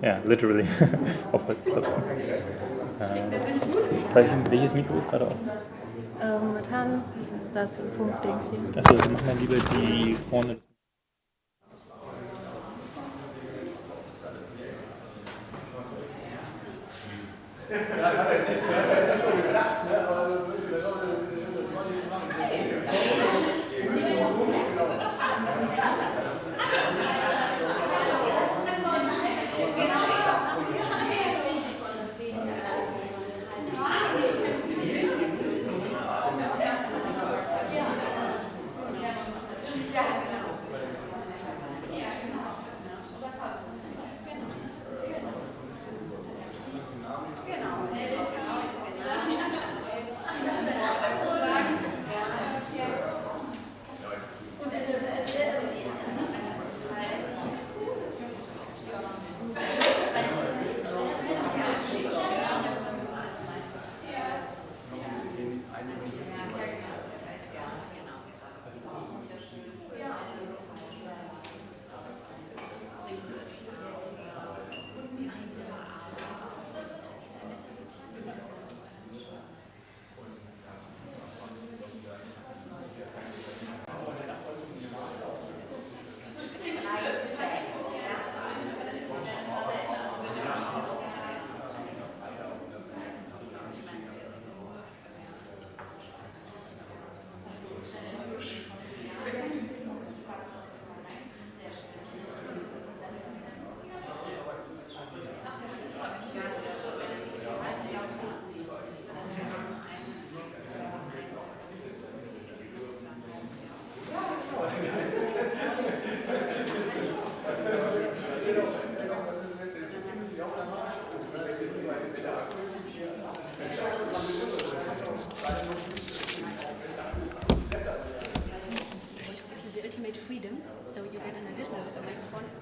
Ja, literally. Auf Holzklopfen. Welches Mikro ist gerade auf? Momentan das Funkdings hier. Achso, wir machen dann lieber die vorne.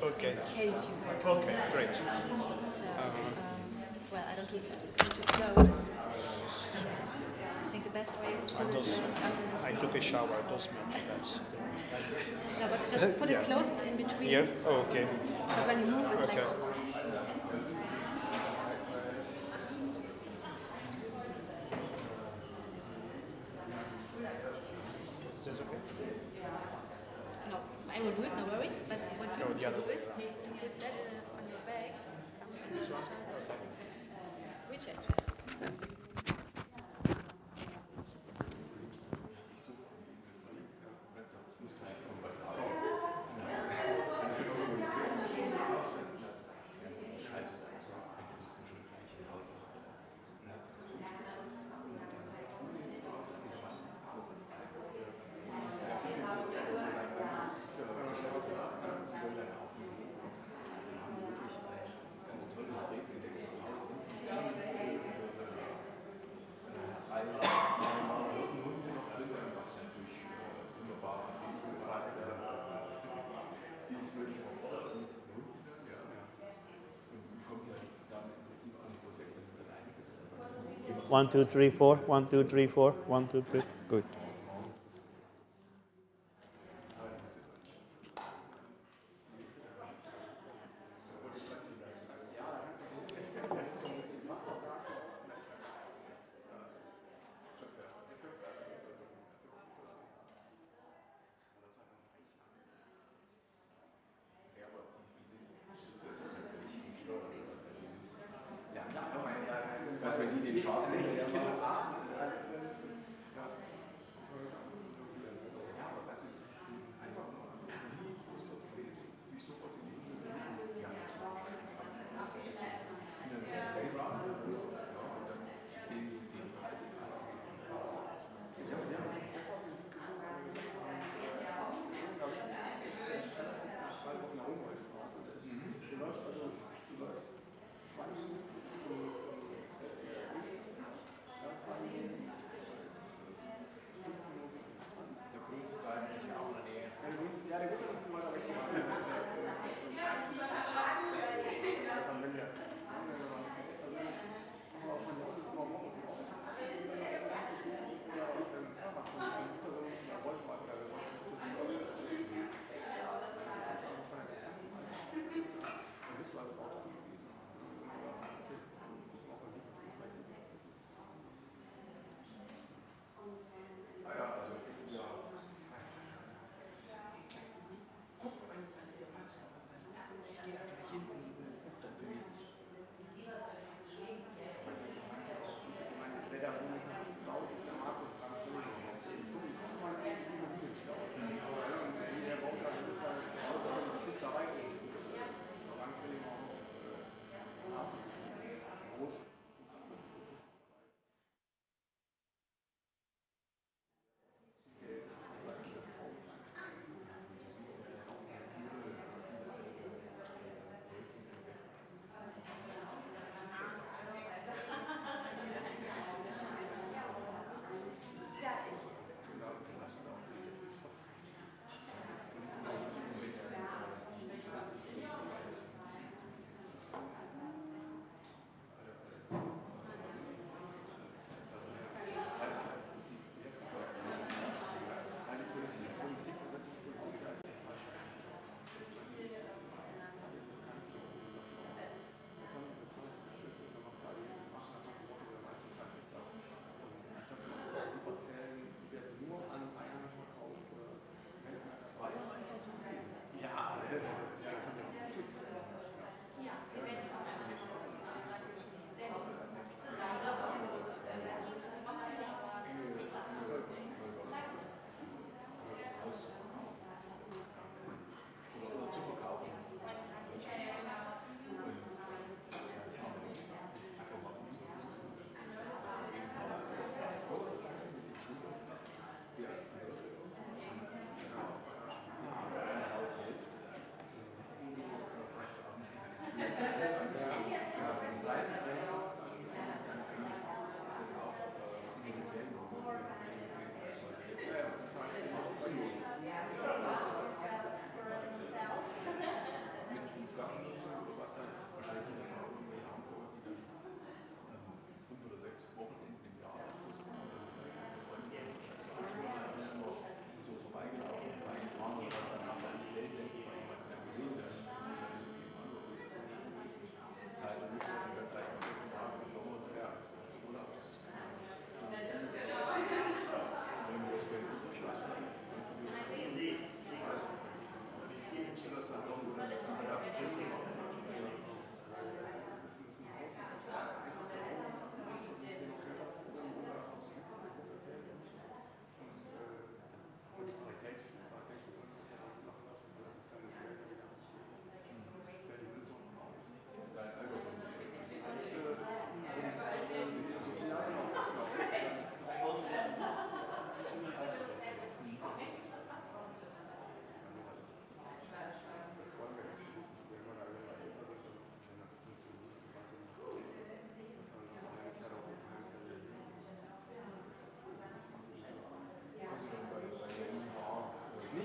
Okay. In case you want to. Okay, great. So, well, I don't want to close. I think the best way is to put it under the I took a shower, those that's. No, but just put it close in between. Here? Oh, okay. Because when you move, it's Okay. like. Is this okay? No, I will do it, no worries. But what you No, the other do is you put that on your bag. Recheck. One, two, three, four. 1, 2, 3, 4. 1, 2, 3. Good. Was wenn die den Schaden 60 Kilo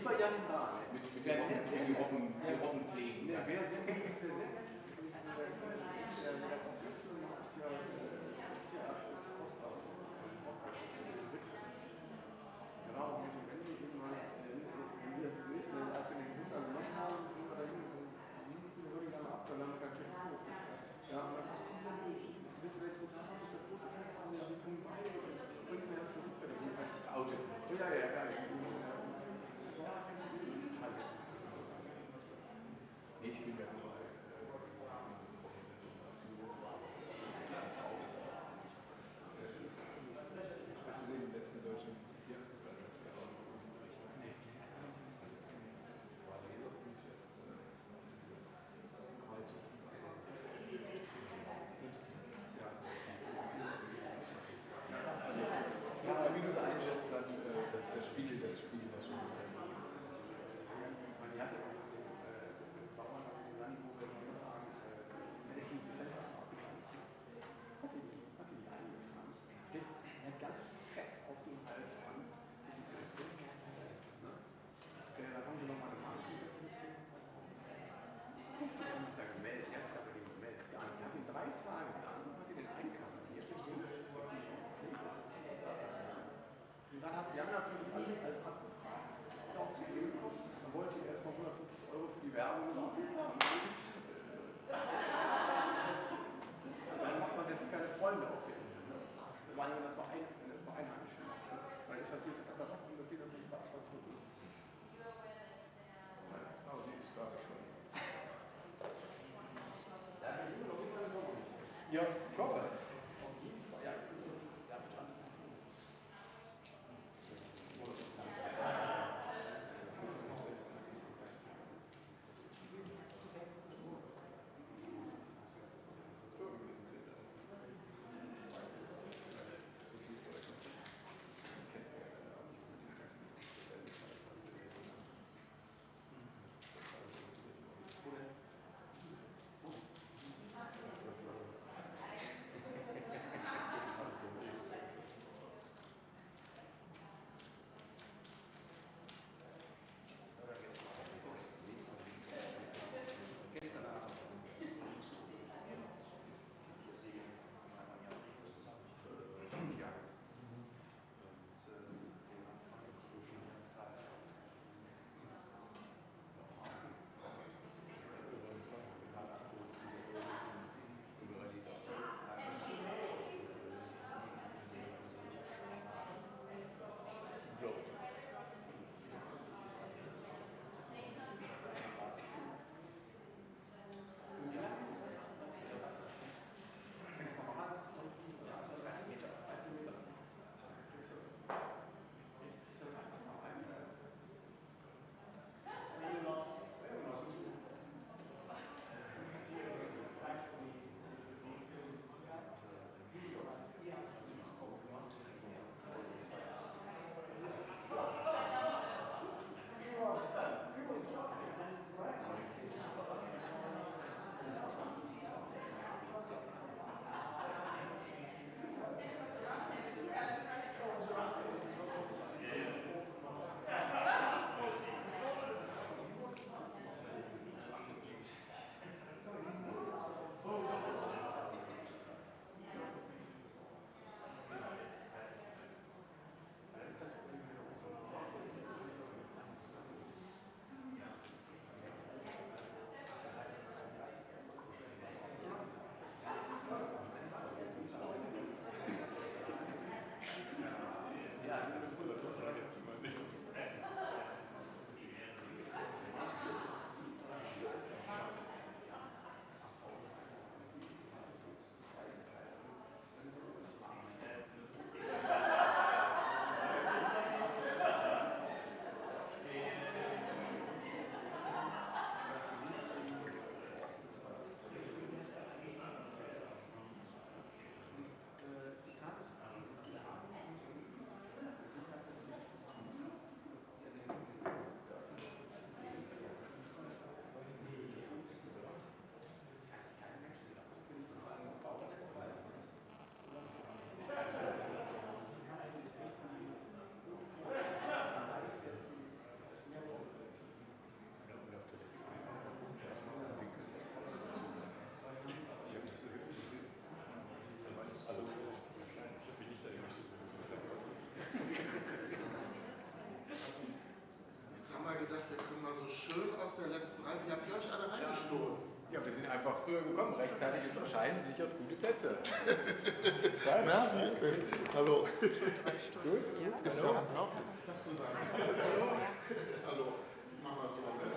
wir ja nicht da, mit den Robben pflegen. Ja, wer sehr nett ist, genau, wenn wir das nächste, als wir den Hintern genommen haben, sind wir da hinten, würde ich dann abverlangen, dann checken wir. Ja, und dann willst du das total haben, das große Teil haben, ja, die tun beide, und wir haben schon das sind fast Auto. Ja, ja, ja, nee, ich bin ja nur was wir sehen im letzten deutschen Tierarztverband, das ist ja auch ein großer Bericht. Ja, wie du es einschätzt, dann das ist das Spiegel, was wir man hatte Bauern auf dem Land, wo wir sagen, wenn ich die Fenster hat die eingefangen, steht ganz fett auf dem Hals an. Da haben sie nochmal eine Marke. Und da gemeldet, jetzt hat er den gemeldet. Ja, ich hatte ihn 3 Tage lang, hat ihn den einkassiert. Und dann hat Jan natürlich alles als abgefragt. Auch zu ihm, dann wollte ich erstmal 150 € für die Werbung und alles haben. Dann macht man jetzt keine Freunde auf den Insel. Ne? Wir waren ja das war einheimisch. Weil es natürlich Katarakt und das geht natürlich was zurück. Aber sie ist gerade schon. Ja, ich hoffe. Auf jeden Fall. Ja, ich bin so sehr verstanden. mal gedacht, wir kommen mal so schön aus der letzten Reihe. Wie habt ihr euch alle reingestohlen? Ja, wir sind einfach früher gekommen. Rechtzeitiges Erscheinen sichert gute Plätze. Na, wie ist denn? Hallo. Gut. Ist ja noch zu sagen. Hallo. Hallo. Mach mal so, ne?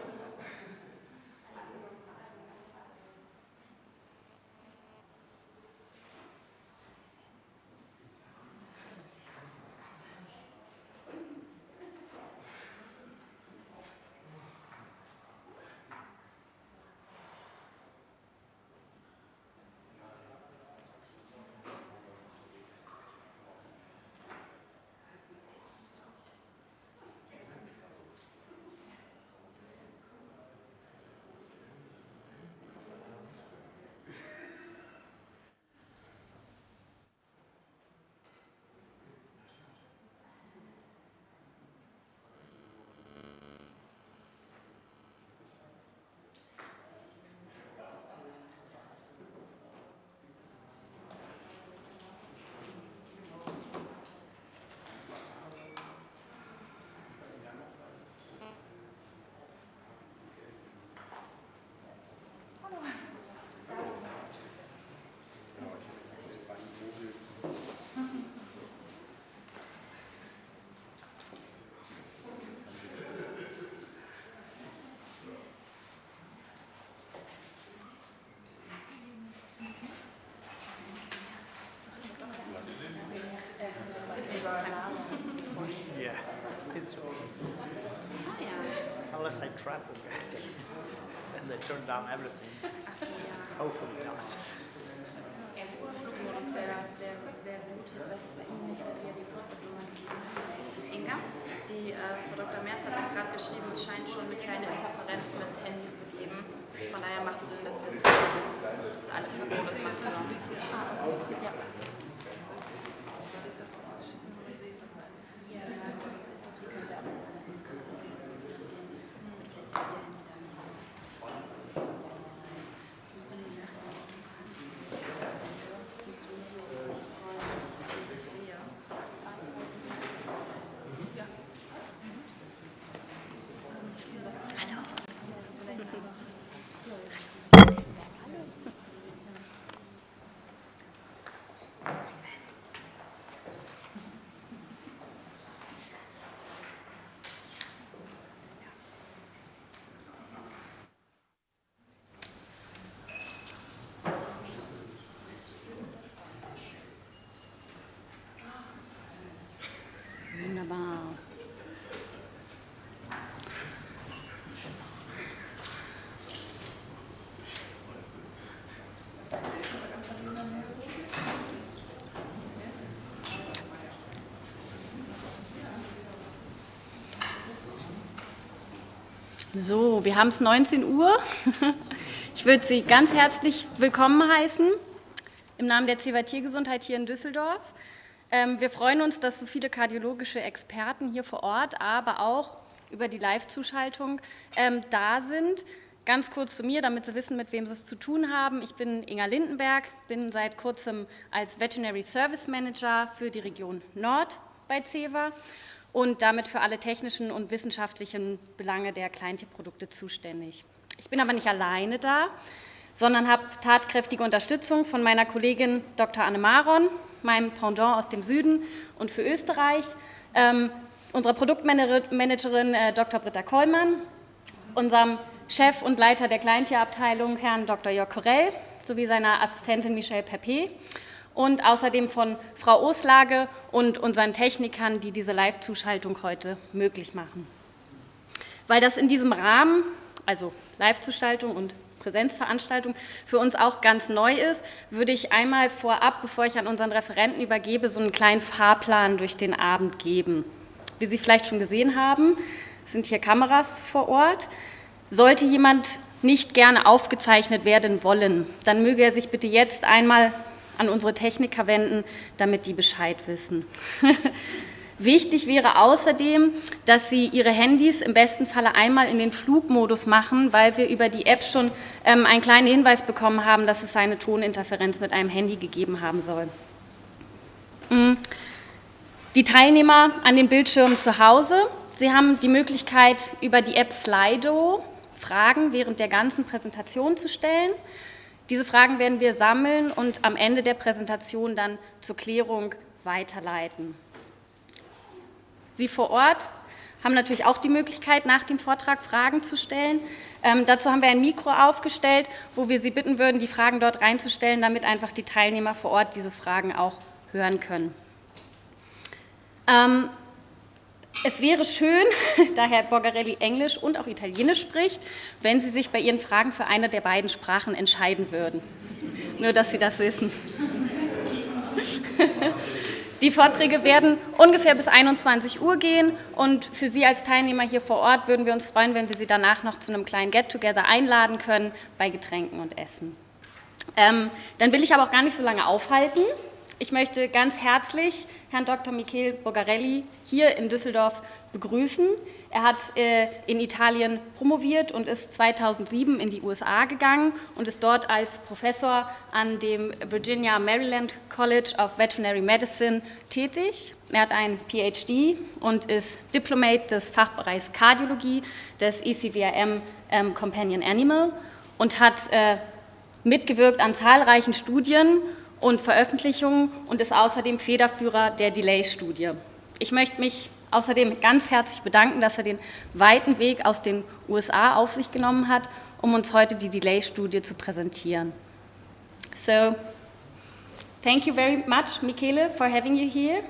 Yeah, it's unless I trap them guys and they turn down everything. Hopefully not. Flugmodus wäre gut, hier die Prozedur gegeben. Inga, die Frau Dr. Merz hat auch gerade geschrieben, es scheint schon eine kleine Interferenz mit Handy zu geben. Von daher macht es Sinn, dass wir das alle Flugmodus machen. Ja. Wunderbar. So, wir haben es 19 Uhr. Ich würde Sie ganz herzlich willkommen heißen im Namen der CEVA Tiergesundheit hier in Düsseldorf. Wir freuen uns, dass so viele kardiologische Experten hier vor Ort, aber auch über die Live-Zuschaltung da sind. Ganz kurz zu mir, damit Sie wissen, mit wem Sie es zu tun haben. Ich bin Inga Lindenberg, bin seit kurzem als Veterinary Service Manager für die Region Nord bei CEVA und damit für alle technischen und wissenschaftlichen Belange der Kleintierprodukte zuständig. Ich bin aber nicht alleine da, sondern habe tatkräftige Unterstützung von meiner Kollegin Dr. Anne Maron, meinem Pendant aus dem Süden und für Österreich, unserer Produktmanagerin Dr. Britta Kollmann, unserem Chef und Leiter der Kleintierabteilung, Herrn Dr. Jörg Korell, sowie seiner Assistentin Michele und außerdem von Frau Oslage und unseren Technikern, die diese Live-Zuschaltung heute möglich machen. Weil das in diesem Rahmen, also Live-Zuschaltung und Präsenzveranstaltung, für uns auch ganz neu ist, würde ich einmal vorab, bevor ich an unseren Referenten übergebe, so einen kleinen Fahrplan durch den Abend geben. Wie Sie vielleicht schon gesehen haben, sind hier Kameras vor Ort. Sollte jemand nicht gerne aufgezeichnet werden wollen, dann möge er sich bitte jetzt einmal an unsere Techniker wenden, damit die Bescheid wissen. Wichtig wäre außerdem, dass Sie Ihre Handys im besten Falle einmal in den Flugmodus machen, weil wir über die App schon einen kleinen Hinweis bekommen haben, dass es eine Toninterferenz mit einem Handy gegeben haben soll. Die Teilnehmer an den Bildschirmen zu Hause Sie haben die Möglichkeit, über die App Slido Fragen während der ganzen Präsentation zu stellen. Diese Fragen werden wir sammeln und am Ende der Präsentation dann zur Klärung weiterleiten. Sie vor Ort haben natürlich auch die Möglichkeit, nach dem Vortrag Fragen zu stellen. Dazu haben wir ein Mikro aufgestellt, wo wir Sie bitten würden, die Fragen dort reinzustellen, damit einfach die Teilnehmer vor Ort diese Fragen auch hören können. Es wäre schön, da Herr Borgarelli Englisch und auch Italienisch spricht, wenn Sie sich bei Ihren Fragen für eine der beiden Sprachen entscheiden würden. Nur, dass Sie das wissen. Die Vorträge werden ungefähr bis 21 Uhr gehen und für Sie als Teilnehmer hier vor Ort würden wir uns freuen, wenn wir Sie danach noch zu einem kleinen Get-Together einladen können bei Getränken und Essen. Dann will ich aber auch gar nicht so lange aufhalten. Ich möchte ganz herzlich Herrn Dr. Michele Borgarelli hier in Düsseldorf begrüßen. Er hat in Italien promoviert und ist 2007 in die USA gegangen und ist dort als Professor an dem Virginia Maryland College of Veterinary Medicine tätig. Er hat einen PhD und ist Diplomate des Fachbereichs Cardiology des ECVIM Companion Animal und hat mitgewirkt an zahlreichen Studien und Veröffentlichungen und ist außerdem Federführer der DELAY-Studie. Ich möchte mich außerdem ganz herzlich bedanken, dass er den weiten Weg aus den USA auf sich genommen hat, um uns heute die DELAY-Studie zu präsentieren. So, thank you very much, Michele, for having you here.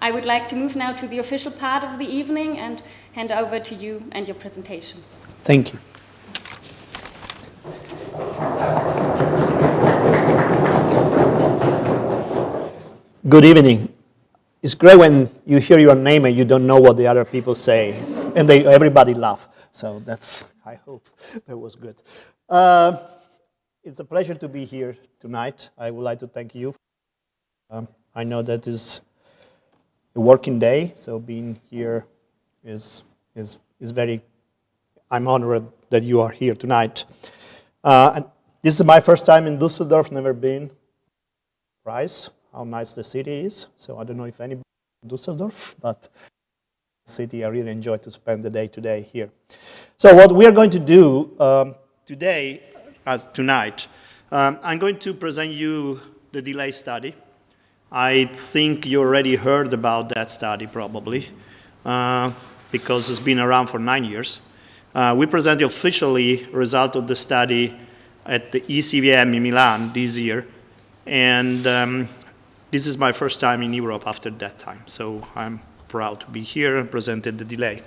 I would like to move now to the official part of the evening and hand over to you and your presentation. Thank you. Good evening. It's great when you hear your name and you don't know what the other people say, and everybody laugh. So that's, I hope that was good. It's a pleasure to be here tonight. I would like to thank you. I know that is a working day, so being here is very. I'm honored that you are here tonight. And this is my first time in Düsseldorf. Never been. Surprised how nice the city is. So I don't know if anybody in Düsseldorf, but city I really enjoy to spend the day today here. So what we are going to do tonight, I'm going to present you the DELAY study. I think you already heard about that study probably, because it's been around for 9 years. We present the officially result of the study at the ECVIM in Milan this year, and this is my first time in Europe after that time, so I'm proud to be here and presented the DELAY.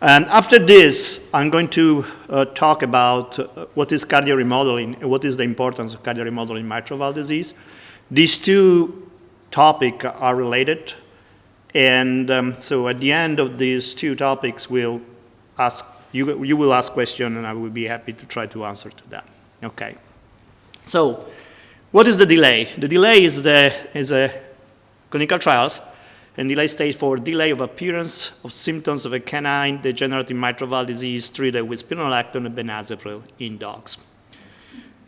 And after this, I'm going to talk about what is cardiac remodeling and what is the importance of cardiac remodeling in mitral valve disease. These two topics are related, and so at the end of these two topics, you will ask questions, and I will be happy to try to answer to that. Okay. So, what is the DELAY? The DELAY is a clinical trials, and DELAY stands for delay of appearance of symptoms of a canine degenerative mitral valve disease treated with spironolactone and benazepril in dogs.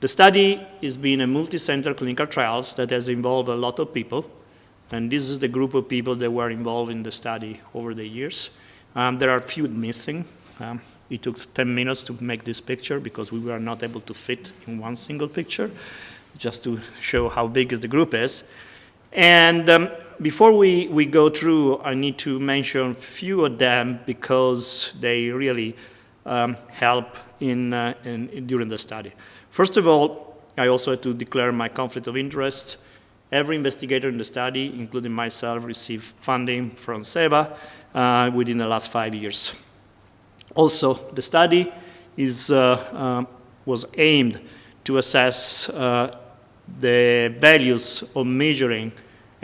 The study has been a multi-center clinical trials that has involved a lot of people, and this is the group of people that were involved in the study over the years. There are a few missing. It took 10 minutes to make this picture because we were not able to fit in one single picture, just to show how big the group is. And before we go through, I need to mention a few of them because they really help during the study. First of all, I also had to declare my conflict of interest. Every investigator in the study, including myself, received funding from SEBA within the last 5 years. Also, the study was aimed to assess the values of measuring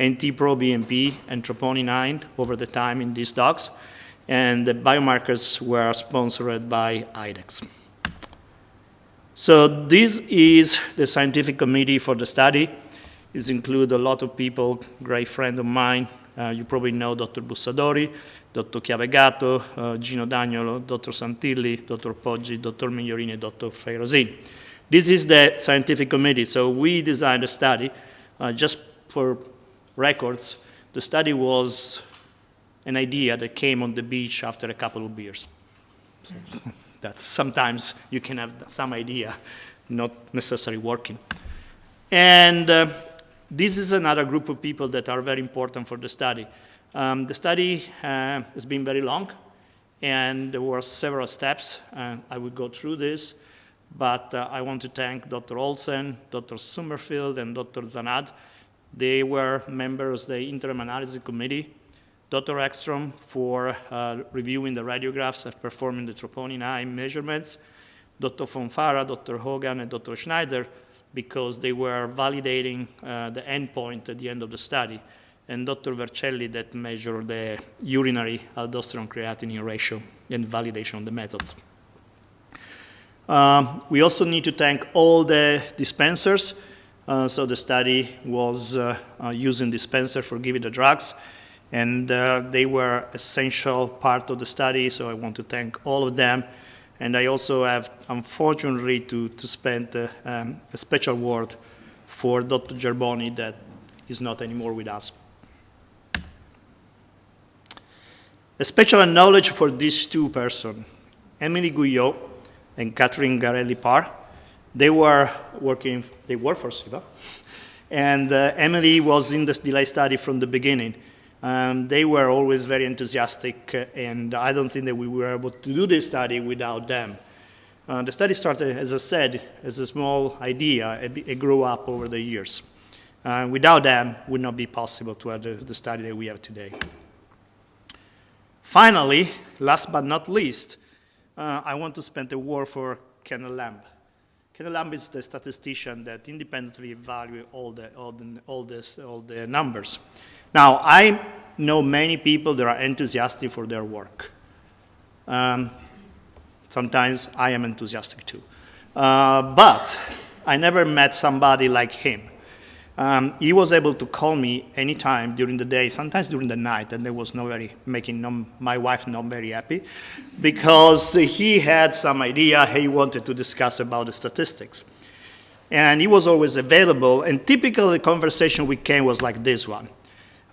NT-proBNP and troponin 9 over the time in these dogs, and the biomarkers were sponsored by IDEX. So this is the scientific committee for the study. It includes a lot of people, great friend of mine. You probably know Dr. Bussadori, Dr. Chiavegato, Gino Dagnolo, Dr. Santilli, Dr. Poggi, Dr. Migliorini, and Dr. Feirosin. This is the scientific committee. So we designed a study. Just for records, the study was an idea that came on the beach after a couple of beers. So that's sometimes you can have some idea, not necessarily working. And this is another group of people that are very important for the study. The study has been very long, and there were several steps. I will go through this, but I want to thank Dr. Olsen, Dr. Summerfield, and Dr. Zanad. They were members of the interim analysis committee. Dr. Ekstrom for reviewing the radiographs and performing the troponin I measurements. Dr. Fonfara, Dr. Hogan, and Dr. Schneider, because they were validating the endpoint at the end of the study. And Dr. Vercelli that measured the urinary aldosterone-creatinine ratio and validation of the methods. We also need to thank all the dispensers. So the study was using dispenser for giving the drugs, and they were essential part of the study, so I want to thank all of them. And I also have, unfortunately, to spend a special word for Dr. Gerboni that is not anymore with us. A special knowledge for these two persons, Emily Guyot and Catherine Garelli-Parr. They were for SIVA, and Emily was in this delay study from the beginning. They were always very enthusiastic, and I don't think that we were able to do this study without them. The study started, as I said, as a small idea. It grew up over the years. Without them, it would not be possible to have the study that we have today. Finally, last but not least, I want to spend a word for Kenneth Lamb. Kenneth Lamb is the statistician that independently evaluates all the numbers. Now, I know many people that are enthusiastic for their work. Sometimes I am enthusiastic too. But I never met somebody like him. He was able to call me anytime during the day, sometimes during the night, and it was making my wife not very happy, because he had some idea he wanted to discuss about the statistics. And he was always available, and typically the conversation we came was like this one.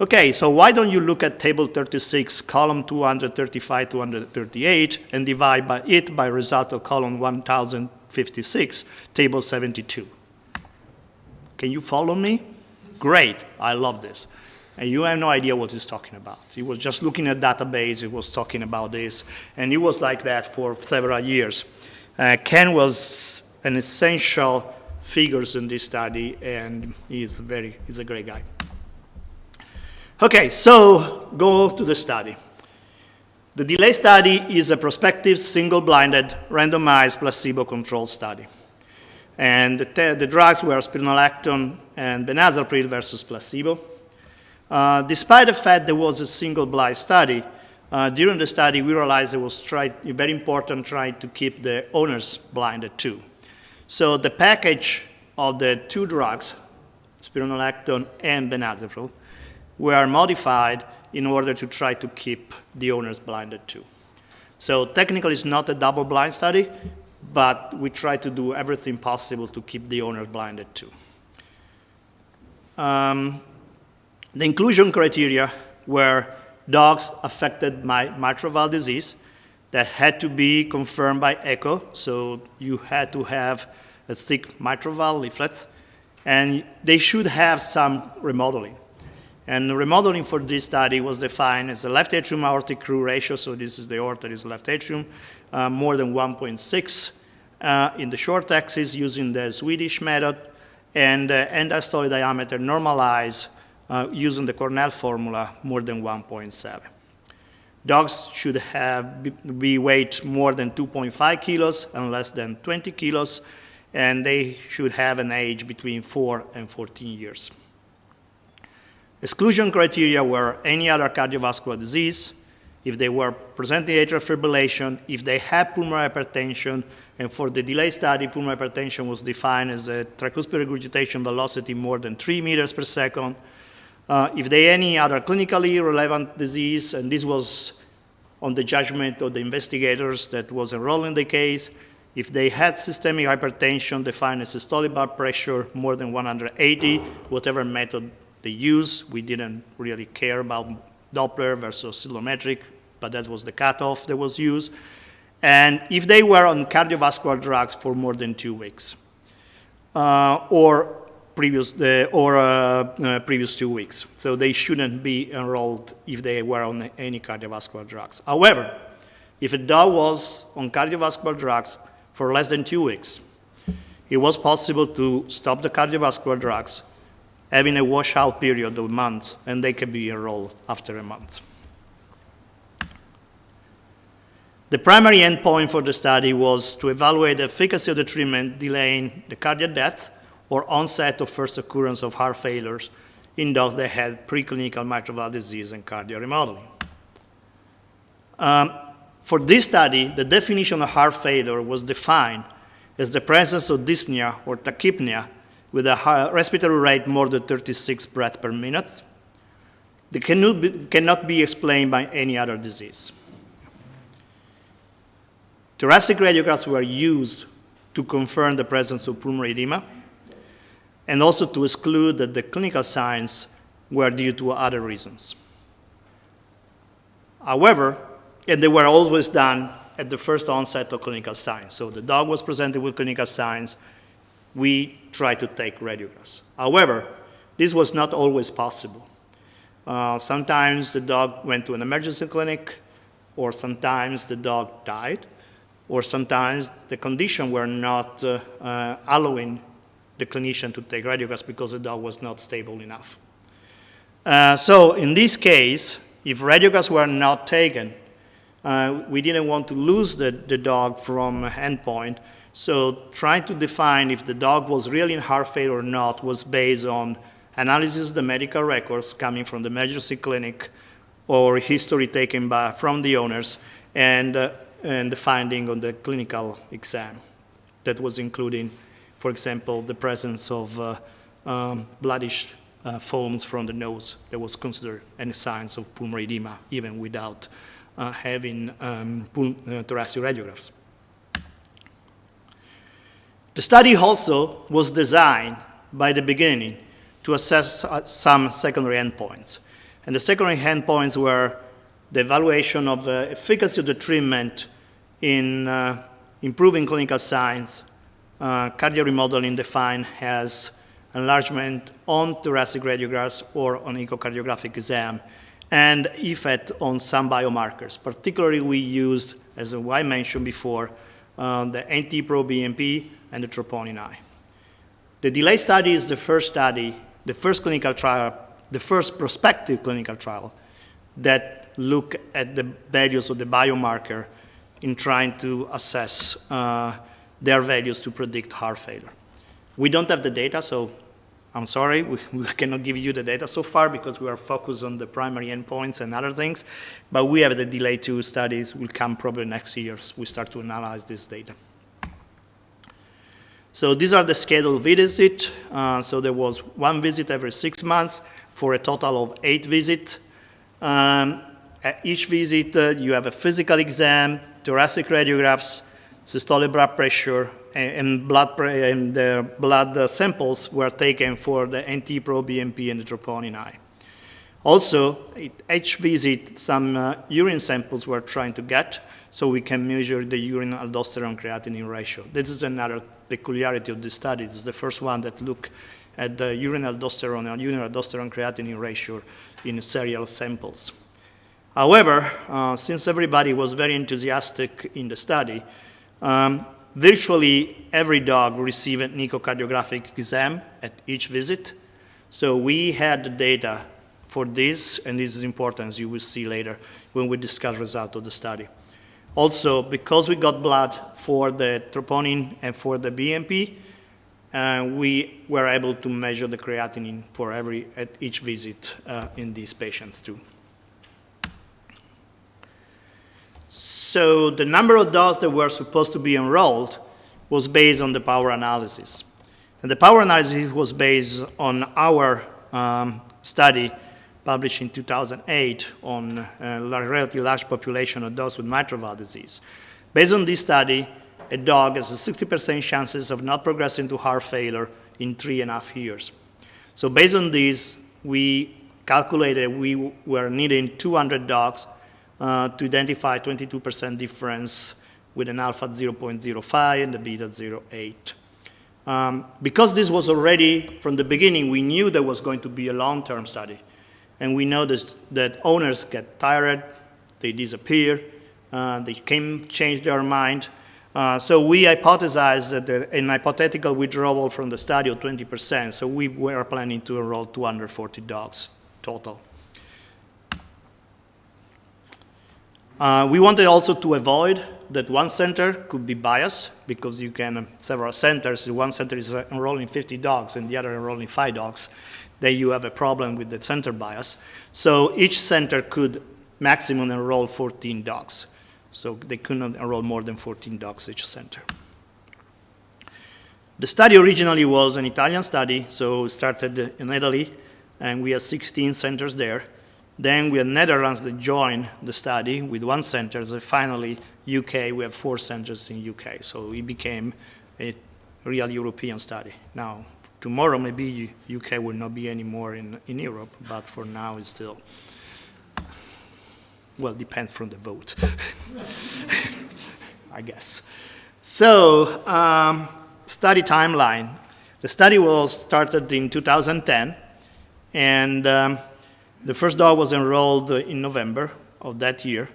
Okay, so why don't you look at table 36, column 235, 238, and divide it by result of column 1056, table 72. Can you follow me? Great, I love this. And you have no idea what he's talking about. He was just looking at database, he was talking about this, and he was like that for several years. Ken was an essential figure in this study, and he's a great guy. Okay, so go to the study. The DELAY study is a prospective, single-blinded, randomized, placebo-controlled study. And the drugs were spironolactone and benazepril versus placebo. Despite the fact there was a single-blind study, during the study we realized it was very important trying to keep the owners blinded too. So the package of the two drugs, spironolactone and benazepril, were modified in order to try to keep the owners blinded too. So technically it's not a double-blind study, but we try to do everything possible to keep the owners blinded too. The inclusion criteria were dogs affected by mitral valve disease that had to be confirmed by echo, so you had to have a thick mitral valve leaflet, and they should have some remodeling. And the remodeling for this study was defined as a left atrium aortic crew ratio, so this is the aorta, this is left atrium, more than 1.6 in the short axis using the Swedish method, and end diastolic diameter normalized using the Cornell formula more than 1.7. Dogs should be weight more than 2.5 kilos and less than 20 kilos, and they should have an age between 4 and 14 years. Exclusion criteria were any other cardiovascular disease, if they were presenting atrial fibrillation, if they had pulmonary hypertension, and for the DELAY study, pulmonary hypertension was defined as a tricuspid regurgitation velocity more than 3 meters per second. If they had any other clinically relevant disease, and this was on the judgment of the investigators that was enrolled in the case, if they had systemic hypertension defined as systolic blood pressure more than 180, whatever method they use, we didn't really care about Doppler versus oscillometric, but that was the cutoff that was used. And if they were on cardiovascular drugs for more than 2 weeks, or previous 2 weeks. So they shouldn't be enrolled if they were on any cardiovascular drugs. However, if a dog was on cardiovascular drugs for less than 2 weeks, it was possible to stop the cardiovascular drugs, having a washout period of a month, and they can be enrolled after a month. The primary endpoint for the study was to evaluate the efficacy of the treatment delaying the cardiac death or onset of first occurrence of heart failures in dogs that had preclinical mitral valve disease and cardiac remodeling. For this study, the definition of heart failure was defined as the presence of dyspnea or tachypnea with a respiratory rate more than 36 breaths per minute. They cannot be explained by any other disease. Thoracic radiographs were used to confirm the presence of pulmonary edema and also to exclude that the clinical signs were due to other reasons. However, and they were always done at the first onset of clinical signs. So the dog was presented with clinical signs, we tried to take radiographs. However, this was not always possible. Sometimes the dog went to an emergency clinic, or sometimes the dog died, or sometimes the condition were not allowing the clinician to take radiographs because the dog was not stable enough. So in this case, if radiographs were not taken, we didn't want to lose the dog from endpoint. So trying to define if the dog was really in heart failure or not was based on analysis of the medical records coming from the emergency clinic or history taken from the owners and the finding on the clinical exam that was including, for example, the presence of bloodish foams from the nose that was considered any signs of pulmonary edema, even without having thoracic radiographs. The study also was designed by the beginning to assess some secondary endpoints. And the secondary endpoints were the evaluation of the efficacy of the treatment in improving clinical signs, cardiac remodeling defined as enlargement on thoracic radiographs or on echocardiographic exam, and effect on some biomarkers. Particularly, we used, as I mentioned before, the NT-proBNP and the troponin I. The DELAY study is the first study, the first clinical trial, the first prospective clinical trial that look at the values of the biomarker in trying to assess their values to predict heart failure. We don't have the data, so I'm sorry, we cannot give you the data so far because we are focused on the primary endpoints and other things, but we have the DELAY-2 studies will come probably next year. We start to analyze this data. So these are the scheduled visits. So there was 1 visit every 6 months for a total of 8 visits. At each visit, you have a physical exam, thoracic radiographs, systolic blood pressure, and the blood samples were taken for the NT-proBNP and the troponin I. Also, at each visit, some urine samples were trying to get, so we can measure the urine aldosterone creatinine ratio. This is another peculiarity of this study. This is the first one that look at the urine aldosterone and urine aldosterone creatinine ratio in serial samples. However, since everybody was very enthusiastic in the study, virtually every dog received an echocardiographic exam at each visit. So we had the data for this, and this is important, as you will see later when we discuss results of the study. Also, because we got blood for the troponin and for the BNP, we were able to measure the creatinine at each visit in these patients too. So the number of dogs that were supposed to be enrolled was based on the power analysis. And the power analysis was based on our study published in 2008 on a relatively large population of dogs with mitral valve disease. Based on this study, a dog has a 60% chances of not progressing to heart failure in 3.5 years. So based on this, we calculated we were needing 200 dogs to identify 22% difference with an alpha 0.05 and a beta 0.8. Because this was already, from the beginning, we knew there was going to be a long-term study. And we noticed that owners get tired, they disappear, they can change their mind. So we hypothesized that an hypothetical withdrawal from the study of 20%, so we were planning to enroll 240 dogs total. We wanted also to avoid that one center could be biased, because you can, several centers, one center is enrolling 50 dogs and the other enrolling 5 dogs, then you have a problem with the center bias. So each center could maximum enroll 14 dogs. So they couldn't enroll more than 14 dogs each center. The study originally was an Italian study, so it started in Italy, and we had 16 centers there. Then we had Netherlands that joined the study with 1 center, and finally UK, we have 4 centers in UK. So it became a real European study. Now, tomorrow maybe UK will not be anymore in Europe, but for now it's still, well, depends from the vote, I guess. So, study timeline. The study was started in 2010, and the first dog was enrolled in November of that year.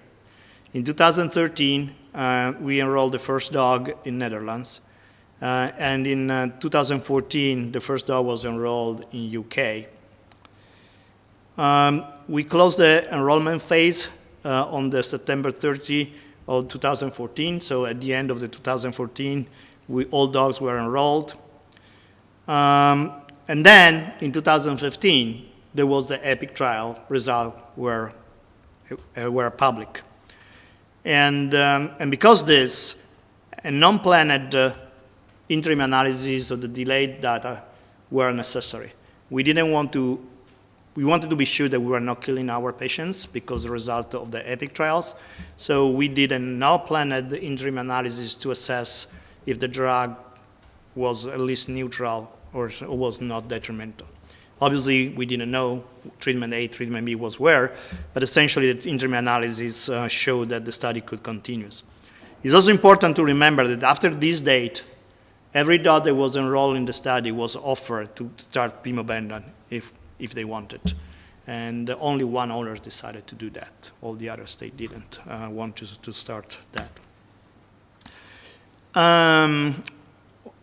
In 2013, we enrolled the first dog in Netherlands. And in 2014, the first dog was enrolled in UK. We closed the enrollment phase on the September 30 of 2014. So at the end of the 2014, all dogs were enrolled. And then in 2015, there was the EPIC trial result were public. And because this, a non-planned interim analysis of the delayed data were necessary. We wanted to be sure that we were not killing our patients because of the result of the EPIC trials. So we did a non-planned interim analysis to assess if the drug was at least neutral or was not detrimental. Obviously, we didn't know treatment A, treatment B was where, but essentially the interim analysis showed that the study could continue. It's also important to remember that after this date, every dog that was enrolled in the study was offered to start pimobendan if they wanted. And only one owner decided to do that. All the others, they didn't want to start that.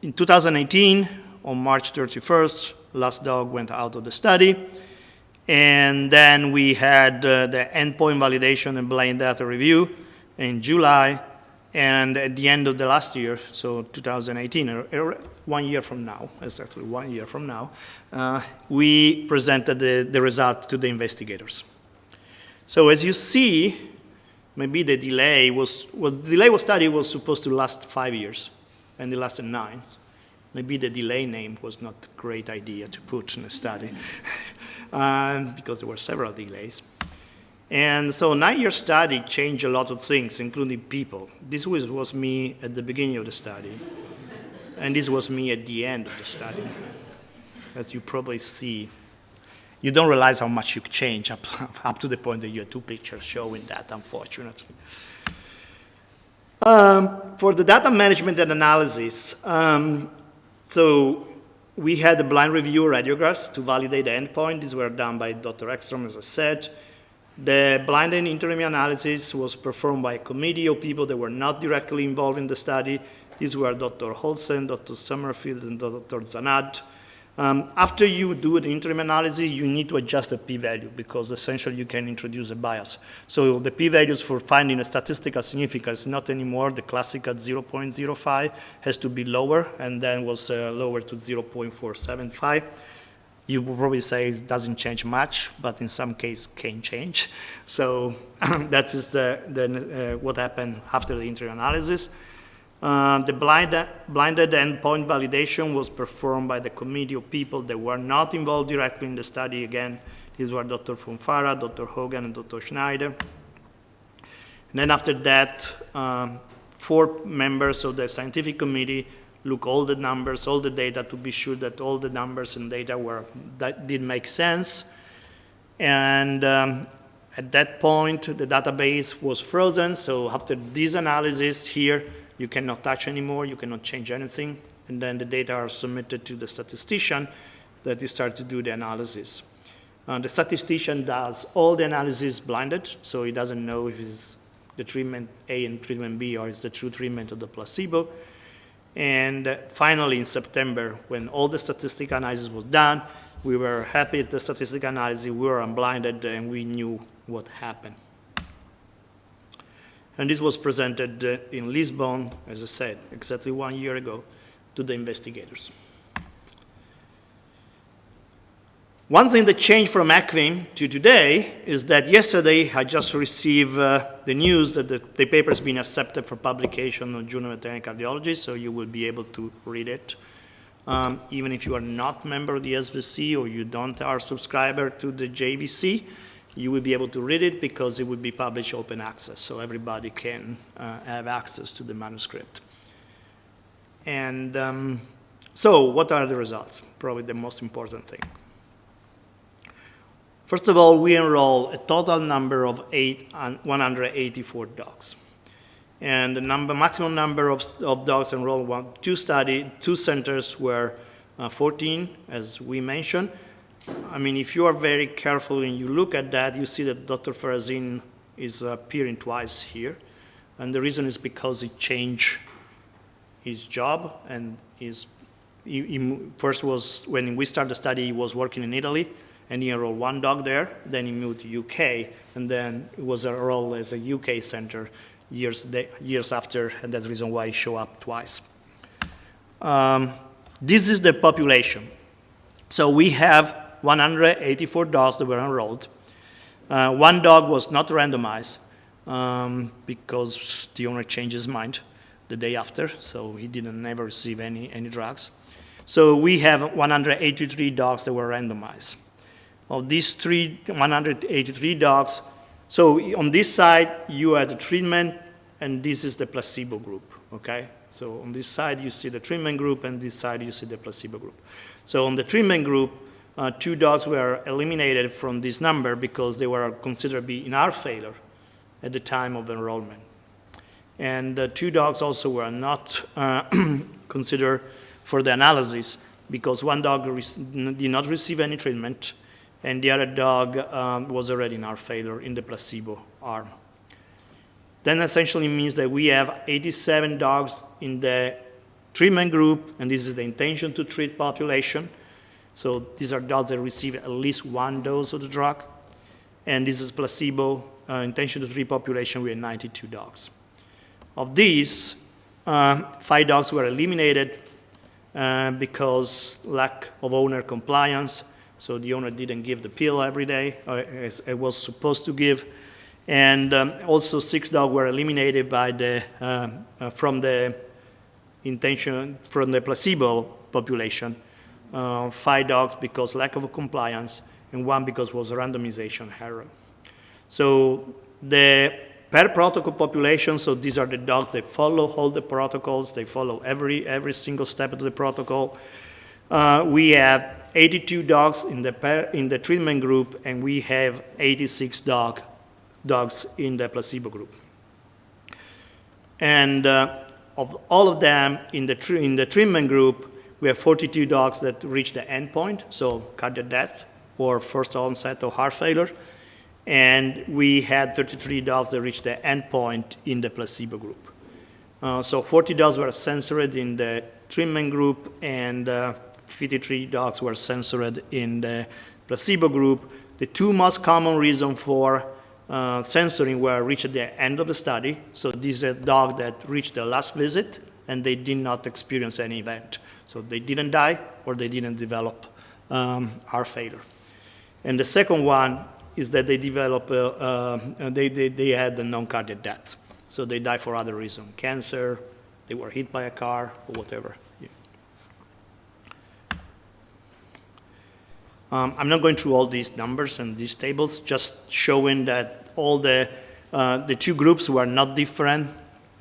In 2018, on March 31st, last dog went out of the study. And then we had the endpoint validation and blind data review in July. And at the end of the last year, so 2018, 1 year from now, exactly 1 year from now, we presented the result to the investigators. So as you see, maybe the delay was, well, the delay study was supposed to last 5 years, and it lasted 9. Maybe the delay name was not a great idea to put in a study, because there were several delays. And so a 9-year study changed a lot of things, including people. This was me at the beginning of the study, and this was me at the end of the study. As you probably see, you don't realize how much you change up to the point that you have 2 pictures showing that, unfortunately. For the data management and analysis, so we had a blind review radiographs to validate the endpoint. These were done by Dr. Ekstrom, as I said. The blind and interim analysis was performed by a committee of people that were not directly involved in the study. These were Dr. Holsen, Dr. Summerfield, and Dr. Zanad. After you do the interim analysis, you need to adjust the p-value because essentially you can introduce a bias. So the p-values for finding a statistical significance, not anymore the classic at 0.05, has to be lower, and then was lower to 0.475. You will probably say it doesn't change much, but in some cases can change. So that is what happened after the interim analysis. The blinded endpoint validation was performed by the committee of people that were not involved directly in the study. Again, these were Dr. Fonfara, Dr. Hogan, and Dr. Schneider. And then after that, 4 members of the scientific committee look all the numbers, all the data to be sure that all the numbers and data that did make sense. And at that point, the database was frozen. So after this analysis here, you cannot touch anymore. You cannot change anything. And then the data are submitted to the statistician that he starts to do the analysis. The statistician does all the analysis blinded, so he doesn't know if it's the treatment A and treatment B or it's the true treatment of the placebo. And finally, in September, when all the statistical analysis was done, we were happy with the statistical analysis, we were unblinded, and we knew what happened. And this was presented in Lisbon, as I said, exactly 1 year ago, to the investigators. One thing that changed from ECVIM to today is that yesterday I just received the news that the paper has been accepted for publication on Journal of Veterinary Cardiology, so you will be able to read it. Even if you are not a member of the SVC or you don't are a subscriber to the JVC, you will be able to read it because it will be published open access, so everybody can have access to the manuscript. And so what are the results? Probably the most important thing. First of all, we enroll a total number of 184 dogs. And the maximum number of dogs enrolled, two centers were 14, as we mentioned. I mean, if you are very careful and you look at that, you see that Dr. Farazin is appearing twice here. And the reason is because he changed his job, and first was, when we started the study, he was working in Italy, and he enrolled one dog there, then he moved to UK, and then it was enrolled as a UK center years after, and that's the reason why he showed up twice. This is the population. So we have 184 dogs that were enrolled. One dog was not randomized because the owner changed his mind the day after, so he didn't never receive any drugs. So we have 183 dogs that were randomized. Of these 183 dogs, so on this side, you have the treatment, and this is the placebo group, okay? So on this side, you see the treatment group, and this side, you see the placebo group. So on the treatment group, 2 dogs were eliminated from this number because they were considered to be in heart failure at the time of enrollment. And 2 dogs also were not considered for the analysis because one dog did not receive any treatment, and the other dog was already in heart failure in the placebo arm. Then essentially means that we have 87 dogs in the treatment group, and this is the intention to treat population. So these are dogs that receive at least 1 dose of the drug, and this is placebo, intention to treat population, we have 92 dogs. Of these, 5 dogs were eliminated because lack of owner compliance. So the owner didn't give the pill every day, as it was supposed to give. And also 6 dogs were eliminated by from the placebo population. 5 dogs because lack of compliance, and 1 because was a randomization error. So the per protocol population, so these are the dogs that follow all the protocols, they follow every single step of the protocol. We have 82 dogs in the treatment group, and we have 86 dogs in the placebo group. And of all of them in the treatment group, we have 42 dogs that reach the endpoint, so cardiac death or first onset of heart failure. And we had 33 dogs that reached the endpoint in the placebo group. So 40 dogs were censored in the treatment group, and 53 dogs were censored in the placebo group. The 2 most common reasons for censoring were reached at the end of the study. So these are dogs that reached the last visit, and they did not experience any event. So they didn't die, or they didn't develop heart failure. And the second one is that they developed, they had a non-cardiac death. So they died for other reasons, cancer, they were hit by a car, or whatever. Yeah. I'm not going through all these numbers and these tables, just showing that all the 2 groups were not different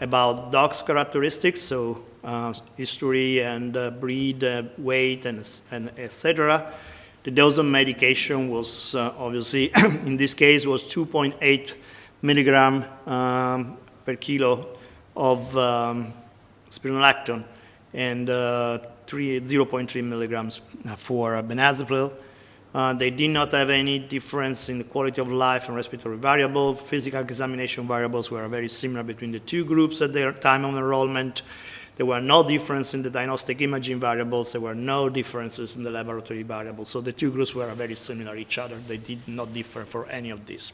about dogs' characteristics, so history and breed, weight, and etc. The dose of medication was obviously, in this case, was 2.8 milligram per kilo of spironolactone and 0.3 milligrams for benazepril. They did not have any difference in the quality of life and respiratory variables. Physical examination variables were very similar between the two groups at their time of enrollment. There were no difference in the diagnostic imaging variables. There were no differences in the laboratory variables. So the two groups were very similar to each other. They did not differ for any of this.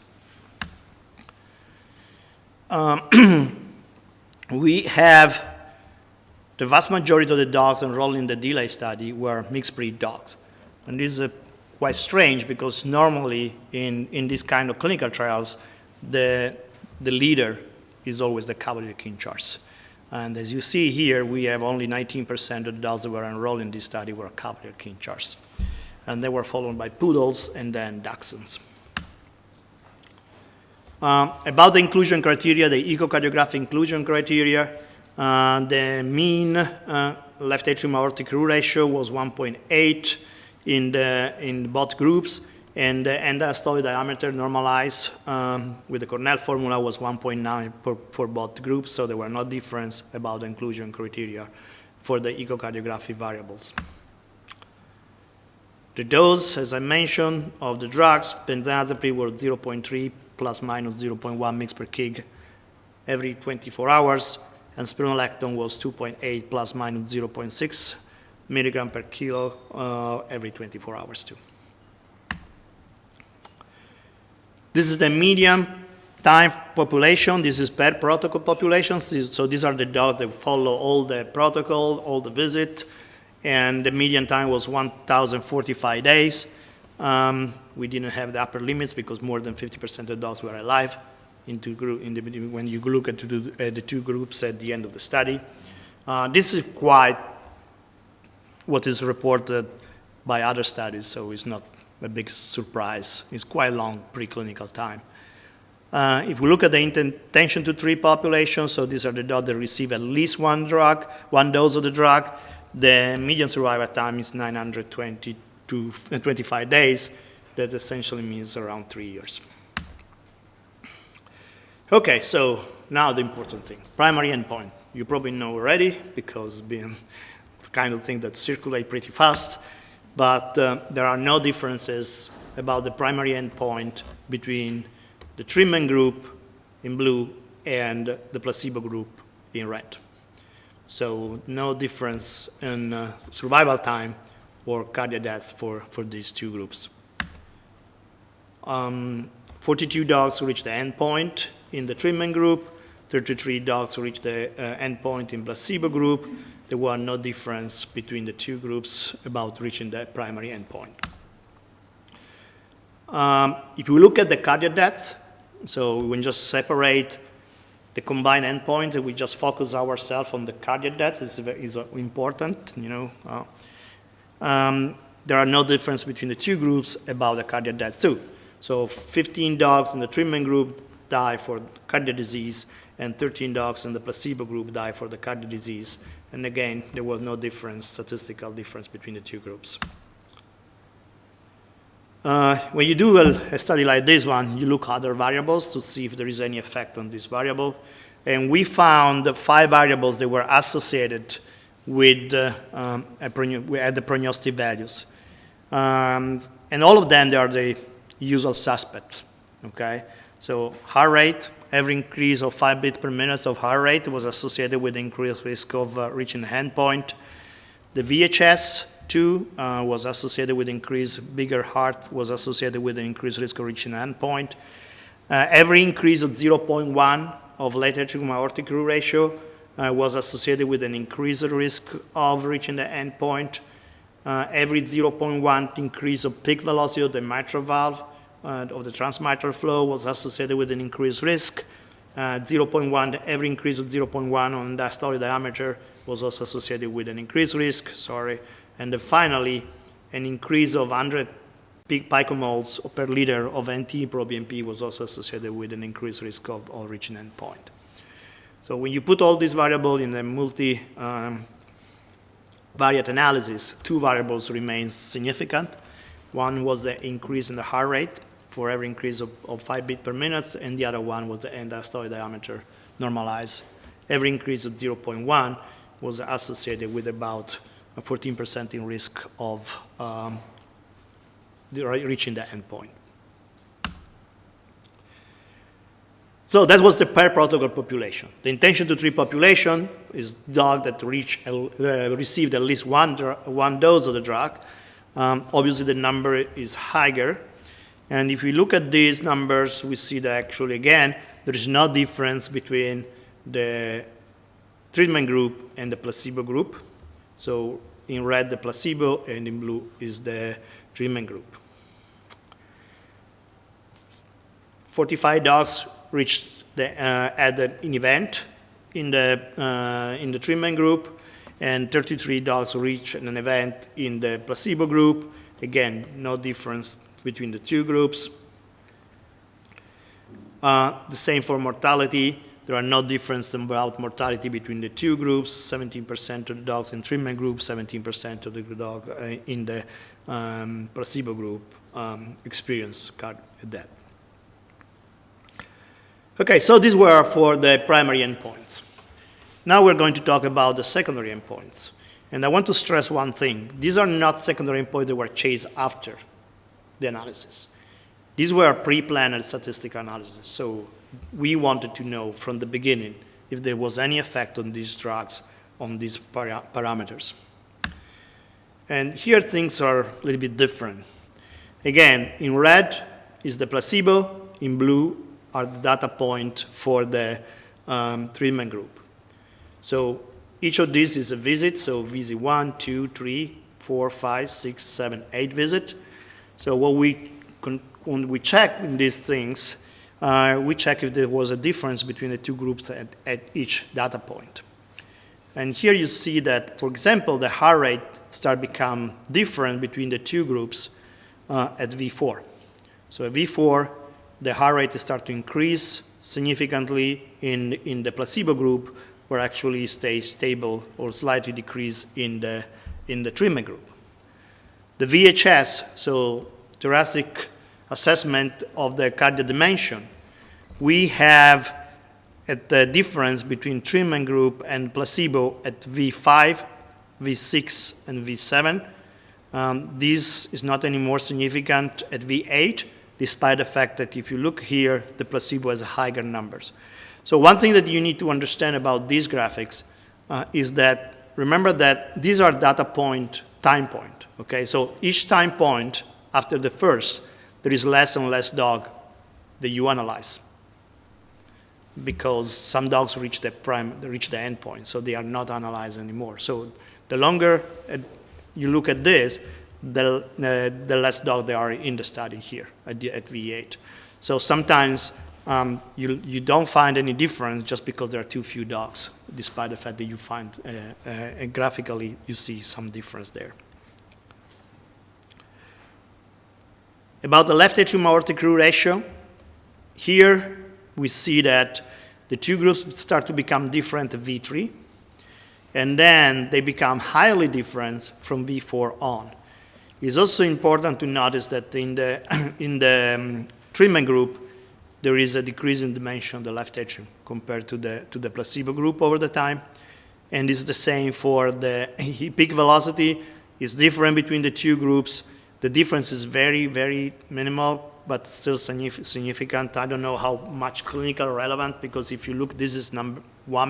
We have the vast majority of the dogs enrolled in the DELAY study were mixed breed dogs. And this is quite strange because normally in this kind of clinical trials, the leader is always the Cavalier King Charles. And as you see here, we have only 19% of the dogs that were enrolled in this study were Cavalier King Charles. And they were followed by poodles and then dachshunds. About the inclusion criteria, the echocardiographic inclusion criteria, the mean left atrium aortic root ratio was 1.8 in both groups, and the end-diastolic diameter normalized with the Cornell formula was 1.9 for both groups, so there were no difference about the inclusion criteria for the echocardiographic variables. The dose, as I mentioned, of the drugs, benazepril were 0.3 plus minus 0.1 mg per kg every 24 hours, and spironolactone was 2.8 plus minus 0.6 milligram per kilo every 24 hours too. This is the median time population. This is per protocol population. So these are the dogs that follow all the protocol, all the visit, and the median time was 1,045 days. We didn't have the upper limits because more than 50% of the dogs were alive when you look at the two groups at the end of the study. This is quite what is reported by other studies, so it's not a big surprise. It's quite long preclinical time. If we look at the intention to treat population, so these are the dogs that receive at least one dose of the drug, the median survival time is 920 to 25 days. That essentially means around 3 years. Okay, so now the important thing, primary endpoint. You probably know already because it's been the kind of thing that circulate pretty fast, but there are no differences about the primary endpoint between the treatment group in blue and the placebo group in red. So no difference in survival time or cardiac death for these two groups. 42 dogs reached the endpoint in the treatment group, 33 dogs reached the endpoint in placebo group. There were no difference between the two groups about reaching the primary endpoint. If we look at the cardiac death, so we can just separate the combined endpoint and we just focus ourselves on the cardiac death is important, you know. There are no difference between the two groups about the cardiac death too. So 15 dogs in the treatment group die for cardiac disease and 13 dogs in the placebo group die for the cardiac disease. And again, there was no difference, statistical difference between the two groups. When you do a study like this one, you look at other variables to see if there is any effect on this variable. And we found 5 variables that were associated with the prognostic values. And all of them, they are the usual suspects, okay? So heart rate, every increase of 5 beats per minute of heart rate was associated with increased risk of reaching the endpoint. The VHS2 was associated with bigger heart was associated with an increased risk of reaching the endpoint. Every increase of 0.1 of left atrium aortic root ratio was associated with an increased risk of reaching the endpoint. Every 0.1 increase of peak velocity of the mitral valve of the transmitral flow was associated with an increased risk. 0.1, every increase of 0.1 on diastolic diameter was also associated with an increased risk, And then finally, an increase of 100 picomoles per liter of NT-proBNP was also associated with an increased risk of reaching endpoint. So when you put all these variables in a multi-variate analysis, 2 variables remain significant. One was the increase in the heart rate for every increase of 5 beats per minute, and the other one was the end diastolic diameter normalized. Every increase of 0.1 was associated with about a 14% in risk of reaching the endpoint. So that was the per protocol population. The intention to treat population is dog that received at least one dose of the drug. Obviously, the number is higher. And if we look at these numbers, we see that actually, again, there is no difference between the treatment group and the placebo group. So in red, the placebo, and in blue is the treatment group. 45 dogs reached at an event in the treatment group, and 33 dogs reached an event in the placebo group. Again, no difference between the two groups. The same for mortality. There are no difference about mortality between the two groups. 17% of the dogs in treatment group, 17% of the dog in the placebo group experienced cardiac death. Okay, so these were for the primary endpoints. Now we're going to talk about the secondary endpoints. And I want to stress one thing. These are not secondary endpoints that were chased after the analysis. These were pre-planned statistical analysis. So we wanted to know from the beginning if there was any effect on these drugs on these parameters. And here things are a little bit different. Again, in red is the placebo, in blue are the data point for the treatment group. So each of these is a visit, so visit 1, 2, 3, 4, 5, 6, 7, 8 visit. So when we check in these things, we check if there was a difference between the two groups at each data point. And here you see that, for example, the heart rate start become different between the two groups at V4. So at V4, the heart rate start to increase significantly in the placebo group, where actually stays stable or slightly decrease in the treatment group. The VHS, so thoracic assessment of the cardiac dimension, we have at the difference between treatment group and placebo at V5, V6, and V7. This is not any more significant at V8, despite the fact that if you look here, the placebo has higher numbers. So one thing that you need to understand about these graphics is that, remember that these are data point, time point, okay? So each time point after the first, there is less and less dog that you analyze, because some dogs reach the end point, so they are not analyzed anymore. So the longer you look at this, the less dog there are in the study here at V8. So sometimes you don't find any difference just because there are too few dogs, despite the fact that you find graphically you see some difference there. About the left atrium aortic root ratio, here we see that the two groups start to become different at V3, and then they become highly different from V4 on. It's also important to notice that in the treatment group, there is a decrease in dimension of the left atrium compared to the placebo group over the time. And it's the same for the peak velocity. It's different between the two groups. The difference is very, very minimal, but still significant. I don't know how much clinical relevant, because if you look, this is 1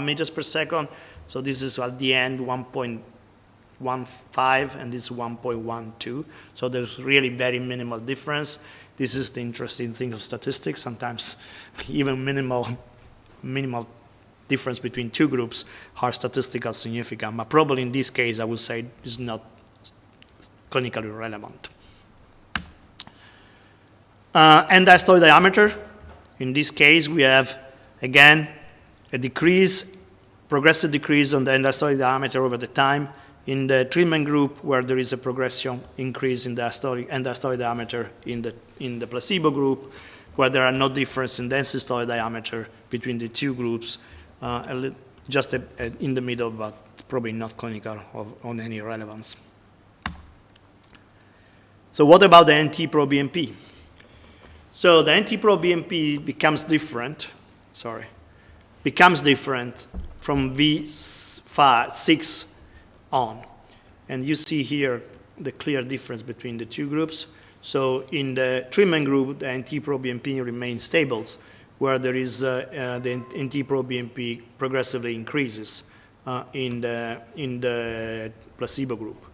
meters per second. So this is at the end 1.15, and this is 1.12. So there's really very minimal difference. This is the interesting thing of statistics. Sometimes even minimal difference between two groups are statistically significant. But probably in this case, I would say is not clinically relevant. And diastolic diameter. In this case, we have, again, a decrease, progressive decrease on the end diastolic diameter over the time. In the treatment group, where there is a progression increase in the end diastolic diameter in the placebo group, where there are no difference in the end systolic diameter between the two groups, just in the middle, but probably not clinical on any relevance. So what about the NT-proBNP? So the NT-proBNP becomes different from V6 on. And you see here the clear difference between the two groups. So in the treatment group, the NT-proBNP remains stable, where there is the NT-proBNP progressively increases in the placebo group,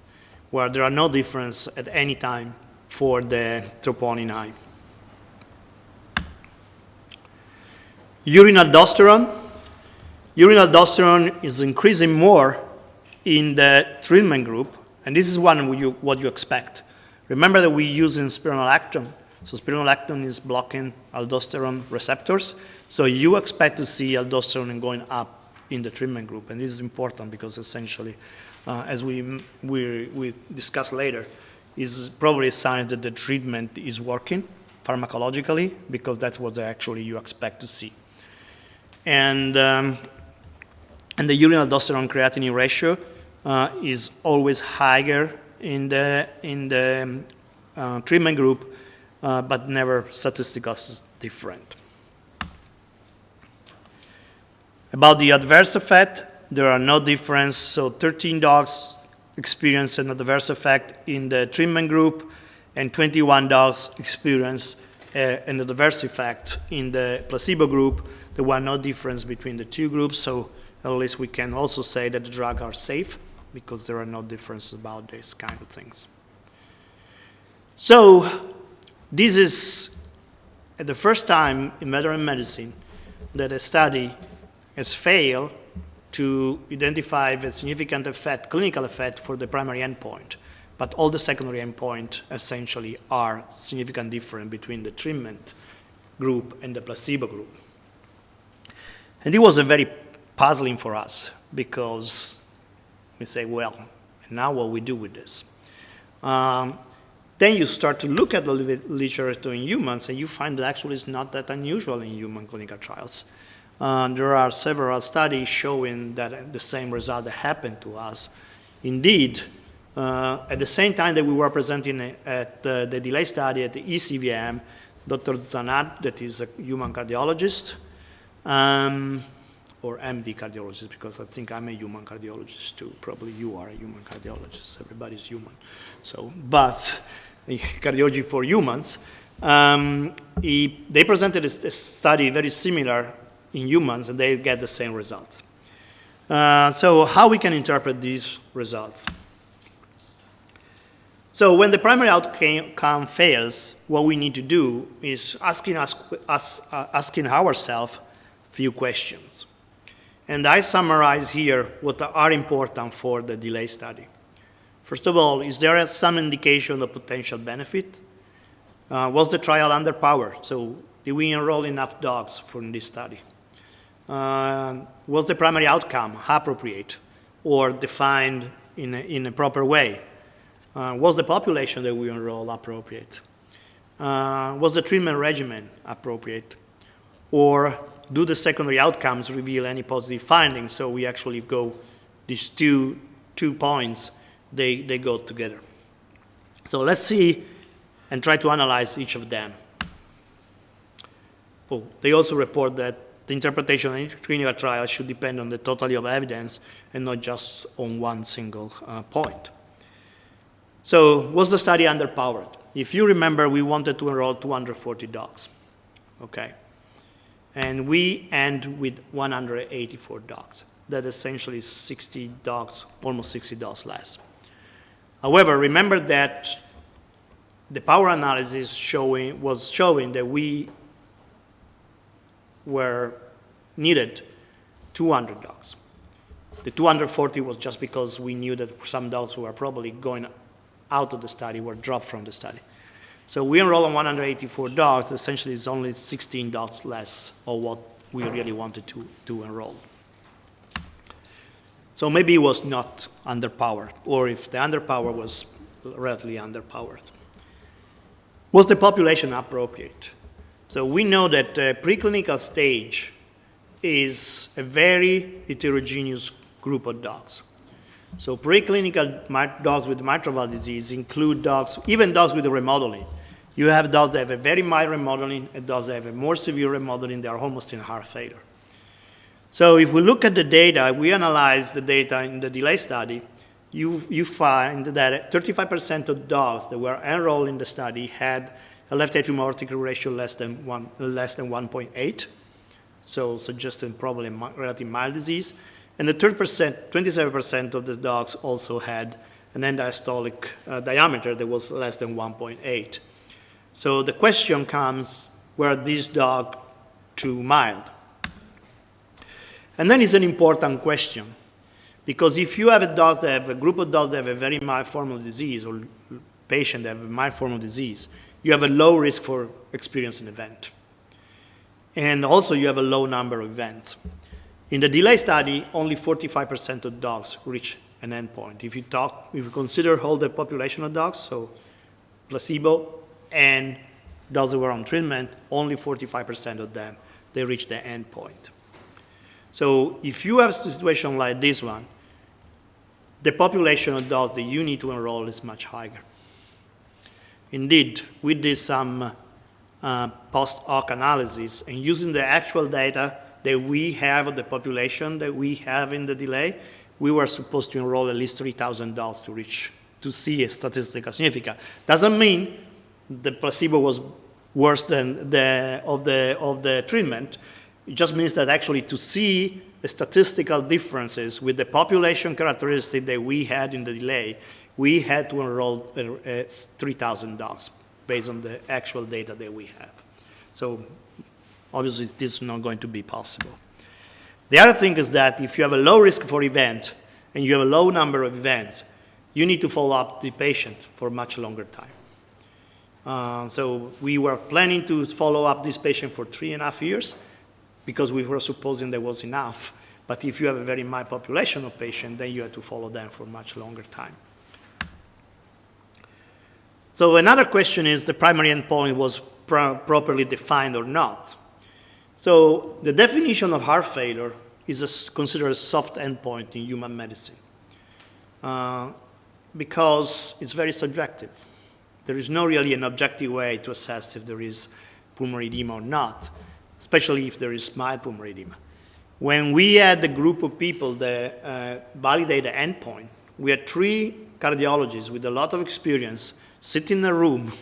where there are no difference at any time for the troponin I. Urine aldosterone. Urine aldosterone is increasing more in the treatment group, and this is what you expect. Remember that we use in spironolactone. So spironolactone is blocking aldosterone receptors. So you expect to see aldosterone going up in the treatment group, and this is important because essentially, as we discuss later, is probably a sign that the treatment is working pharmacologically, because that's what actually you expect to see. And the urine aldosterone creatinine ratio is always higher in the treatment group, but never statistically different. About the adverse effect, there are no difference. So 13 dogs experienced an adverse effect in the treatment group, and 21 dogs experienced an adverse effect in the placebo group. There were no difference between the two groups, so at least we can also say that the drugs are safe, because there are no differences about these kind of things. So this is the first time in veterinary medicine that a study has failed to identify a significant effect, clinical effect, for the primary endpoint. But all the secondary endpoints essentially are significant different between the treatment group and the placebo group. And it was a very puzzling for us, because we say, well, now what we do with this? Then you start to look at the literature in humans, and you find that actually it's not that unusual in human clinical trials. There are several studies showing that the same result that happened to us. Indeed, at the same time that we were presenting at the delay study at the ECVIM, Dr. Zanat, that is a human cardiologist, or MD cardiologist, because I think I'm a human cardiologist too. Probably you are a human cardiologist. Everybody's human. So, but cardiology for humans, they presented a study very similar in humans, and they get the same results. So how we can interpret these results? So when the primary outcome fails, what we need to do is asking ourselves a few questions. And I summarize here what are important for the delay study. First of all, is there some indication of potential benefit? Was the trial underpowered? So did we enroll enough dogs for this study? Was the primary outcome appropriate or defined in a proper way? Was the population that we enrolled appropriate? Was the treatment regimen appropriate? Or do the secondary outcomes reveal any positive findings? So we actually go, these two points, they go together. So let's see and try to analyze each of them. Oh, they also report that the interpretation of each clinical trial should depend on the totality of evidence and not just on one single point. So was the study underpowered? If you remember, we wanted to enroll 240 dogs, okay? And we end with 184 dogs. That essentially is 60 dogs, almost 60 dogs less. However, remember that the power analysis was showing that we needed 200 dogs. The 240 was just because we knew that some dogs who were probably going out of the study were dropped from the study. So we enrolled on 184 dogs. Essentially, it's only 16 dogs less of what we really wanted to enroll. So maybe it was not underpowered, or if the underpower was relatively underpowered. Was the population appropriate? So we know that the preclinical stage is a very heterogeneous group of dogs. So preclinical dogs with mitral valve disease include dogs, even dogs with remodeling. You have dogs that have a very mild remodeling and dogs that have a more severe remodeling. They are almost in heart failure. So if we look at the data, we analyze the data in the DELAY study, you find that 35% of dogs that were enrolled in the study had a left atrium aortic ratio less than 1.8, so suggesting probably a relatively mild disease. And the 27% of the dogs also had an end diastolic diameter that was less than 1.8. So the question comes, were these dogs too mild? And then it's an important question, because if you have a group of dogs that have a very mild form of disease, or patient that have a mild form of disease, you have a low risk for experiencing an event. And also you have a low number of events. In the DELAY study, only 45% of dogs reach an endpoint. If you consider all the population of dogs, so placebo and those who were on treatment, only 45% of them, they reach the endpoint. So if you have a situation like this one, the population of dogs that you need to enroll is much higher. Indeed, we did some post hoc analysis, and using the actual data that we have of the population that we have in the DELAY, we were supposed to enroll at least 3,000 dogs to see a statistical significance. Doesn't mean the placebo was worse than the treatment. It just means that actually to see the statistical differences with the population characteristic that we had in the DELAY, we had to enroll 3,000 dogs based on the actual data that we have. So obviously this is not going to be possible. The other thing is that if you have a low risk for event and you have a low number of events, you need to follow up the patient for a much longer time. So we were planning to follow up this patient for 3.5 years because we were supposing there was enough. But if you have a very mild population of patients, then you have to follow them for a much longer time. So another question is the primary endpoint was properly defined or not. So the definition of heart failure is considered a soft endpoint in human medicine because it's very subjective. There is not really an objective way to assess if there is pulmonary edema or not, especially if there is mild pulmonary edema. When we had the group of people that validate the endpoint, we had 3 cardiologists with a lot of experience sit in a room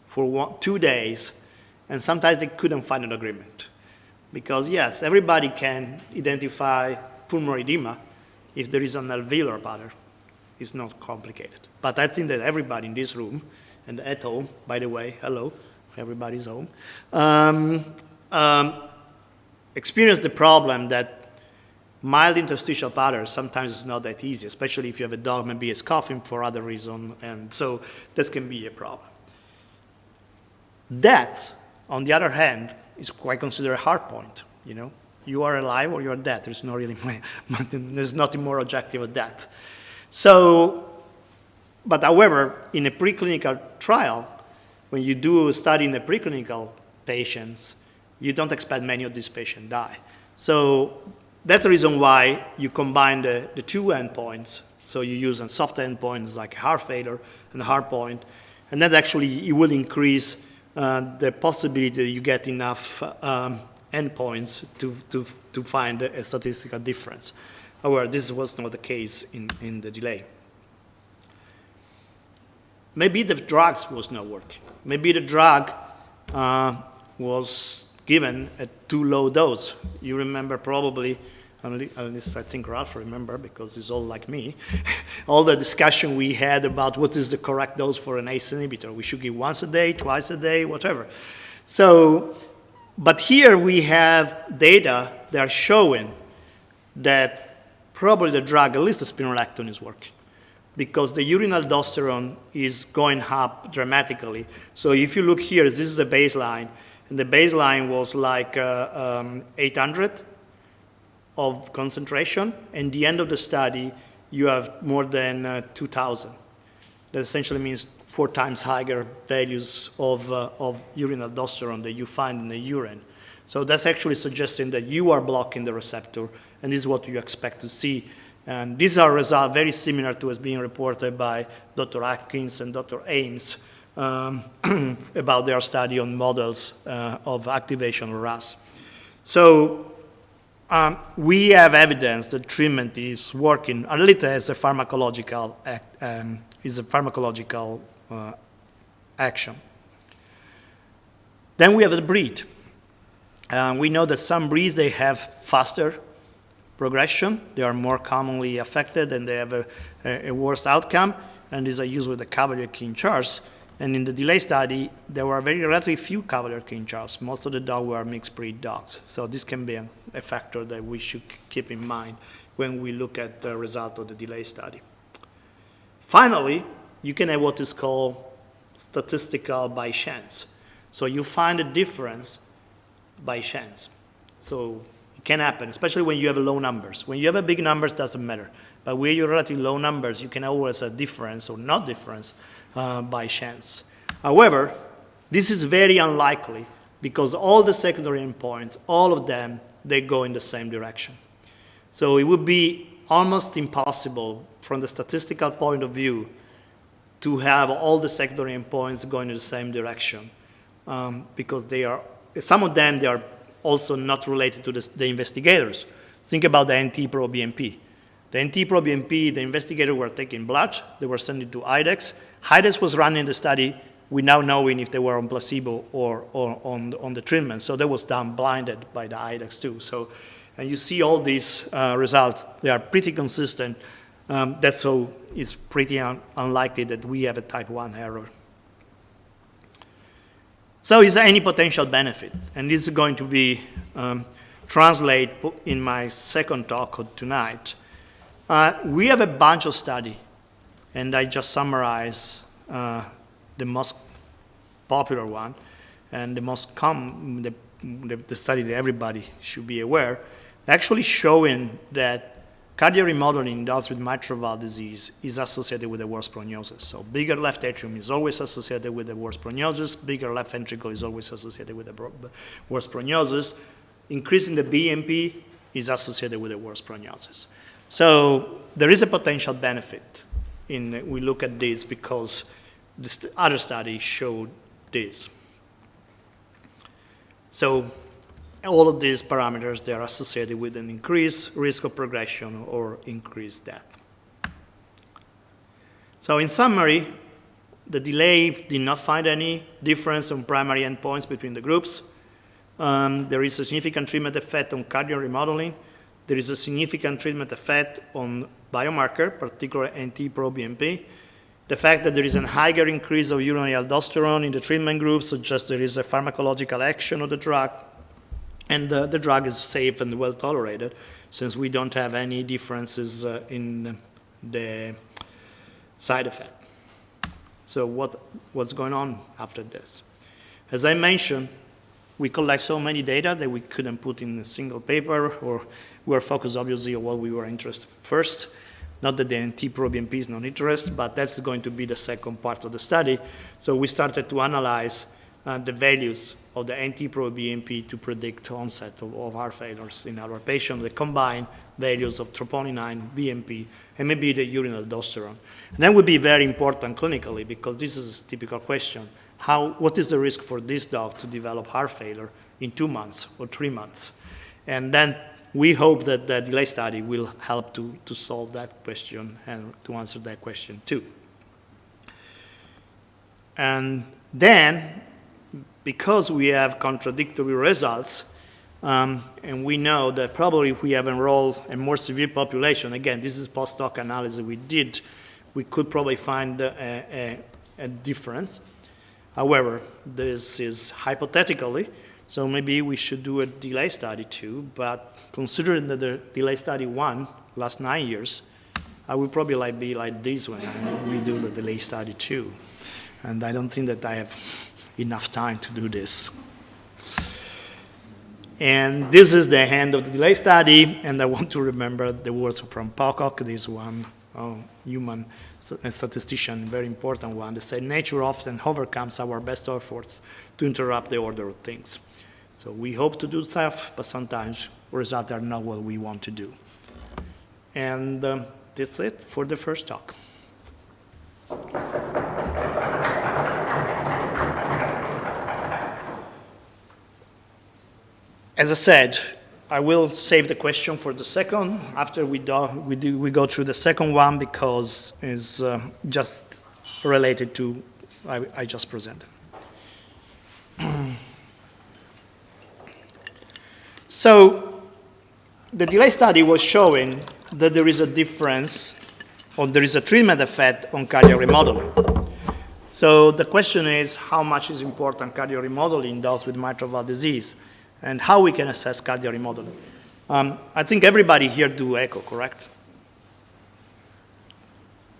for 2 days, and sometimes they couldn't find an agreement. Because yes, everybody can identify pulmonary edema if there is an alveolar pattern. It's not complicated. But I think that everybody in this room, and at home, by the way, hello, everybody's home, experience the problem that mild interstitial patterns sometimes is not that easy, especially if you have a dog maybe is coughing for other reason, and so this can be a problem. That, on the other hand, is quite considered a hard point. You know, you are alive or you are dead. There's not really, there's nothing more objective than that. So, but however, in a preclinical trial, when you do a study in the preclinical patients, you don't expect many of these patients die. So that's the reason why you combine the 2 endpoints. So you use a soft endpoints like heart failure and a hard point, and that actually it will increase the possibility that you get enough endpoints to find a statistical difference. However, this was not the case in the DELAY. Maybe the drugs was not working. Maybe the drug was given at too low dose. You remember probably, at least I think Ralph remember because he's all like me, all the discussion we had about what is the correct dose for an ACE inhibitor. We should give once a day, twice a day, whatever. So, but here we have data that are showing that probably the drug, at least the spironolactone, is working because the urine aldosterone is going up dramatically. So if you look here, this is the baseline, and the baseline was like 800 of concentration, and the end of the study, you have more than 2,000. That essentially means 4 times higher values of urine aldosterone that you find in the urine. So that's actually suggesting that you are blocking the receptor, and this is what you expect to see And these are results very similar to what's being reported by Dr. Atkins and Dr. Ames about their study on models of activation of RAS. So we have evidence that treatment is working a little as a pharmacological action. Then we have the breed. We know that some breeds, they have faster progression. They are more commonly affected and they have a worse outcome. And these are used with the Cavalier-King charts. And in the delay study, there were relatively few Cavalier-King charts. Most of the dogs were mixed breed dogs. So this can be a factor that we should keep in mind when we look at the result of the delay study. Finally, you can have what is called statistical by chance. So you find a difference by chance. So it can happen, especially when you have low numbers. When you have a big numbers, doesn't matter. But when you have relatively low numbers, you can always have difference or not difference by chance. However, this is very unlikely because all the secondary endpoints, all of them, they go in the same direction. So it would be almost impossible from the statistical point of view to have all the secondary endpoints going in the same direction because some of them, they are also not related to the investigators. Think about the NT-proBNP. The NT-proBNP, the investigators were taking blood, they were sending to IDEX. IDEX was running the study without knowing if they were on placebo or on the treatment. So that was done blinded by the IDEX too. So, and you see all these results, they are pretty consistent. That's so it's pretty unlikely that we have a type 1 error. So is there any potential benefit? And this is going to be translated in my second talk tonight. We have a bunch of studies, and I just summarize the most popular one and the most common, the study that everybody should be aware, actually showing that cardiac remodeling in those with mitral valve disease is associated with a worse prognosis. So bigger left atrium is always associated with a worse prognosis, bigger left ventricle is always associated with a worse prognosis. Increasing the BNP is associated with a worse prognosis. So there is a potential benefit we look at this because this other study showed this. So all of these parameters, they are associated with an increased risk of progression or increased death. So in summary, the delay did not find any difference on primary endpoints between the groups. There is a significant treatment effect on cardiac remodeling. There is a significant treatment effect on biomarker, particularly NT-proBNP. The fact that there is a higher increase of urinary aldosterone in the treatment group suggests there is a pharmacological action of the drug, and the drug is safe and well tolerated since we don't have any differences in the side effect. So what's going on after this? As I mentioned, we collect so many data that we couldn't put in a single paper, or we were focused obviously on what we were interested first. Not that the NT-proBNP is not interest, but that's going to be the second part of the study. So we started to analyze the values of the NT-proBNP to predict onset of heart failures in our patients, the combined values of troponin 9, BNP, and maybe the urinary aldosterone. And that would be very important clinically because this is a typical question. What is the risk for this dog to develop heart failure in 2 months or 3 months? And then we hope that the delay study will help to solve that question and to answer that question too. And then, because we have contradictory results, and we know that probably if we have enrolled a more severe population, again, this is post-hoc analysis we did, we could probably find a difference. However, this is hypothetically, so maybe we should do a delay study too, but considering that the delay study 1 last 9 years, I would probably be like this when we do the delay study 2. And I don't think that I have enough time to do this. And this is the end of the delay study, and I want to remember the words from Pocock, this one, human statistician, very important one, that said, nature often overcomes our best efforts to interrupt the order of things. So we hope to do stuff, but sometimes results are not what we want to do. And that's it for the first talk. As I said, I will save the question for the second after we go through the second one, because it's just related to I just presented. So the delay study was showing that there is a difference, or there is a treatment effect on cardiac remodeling. So the question is, how much is important cardiac remodeling in those with mitral valve disease, and how we can assess cardiac remodeling? I think everybody here do echo, correct?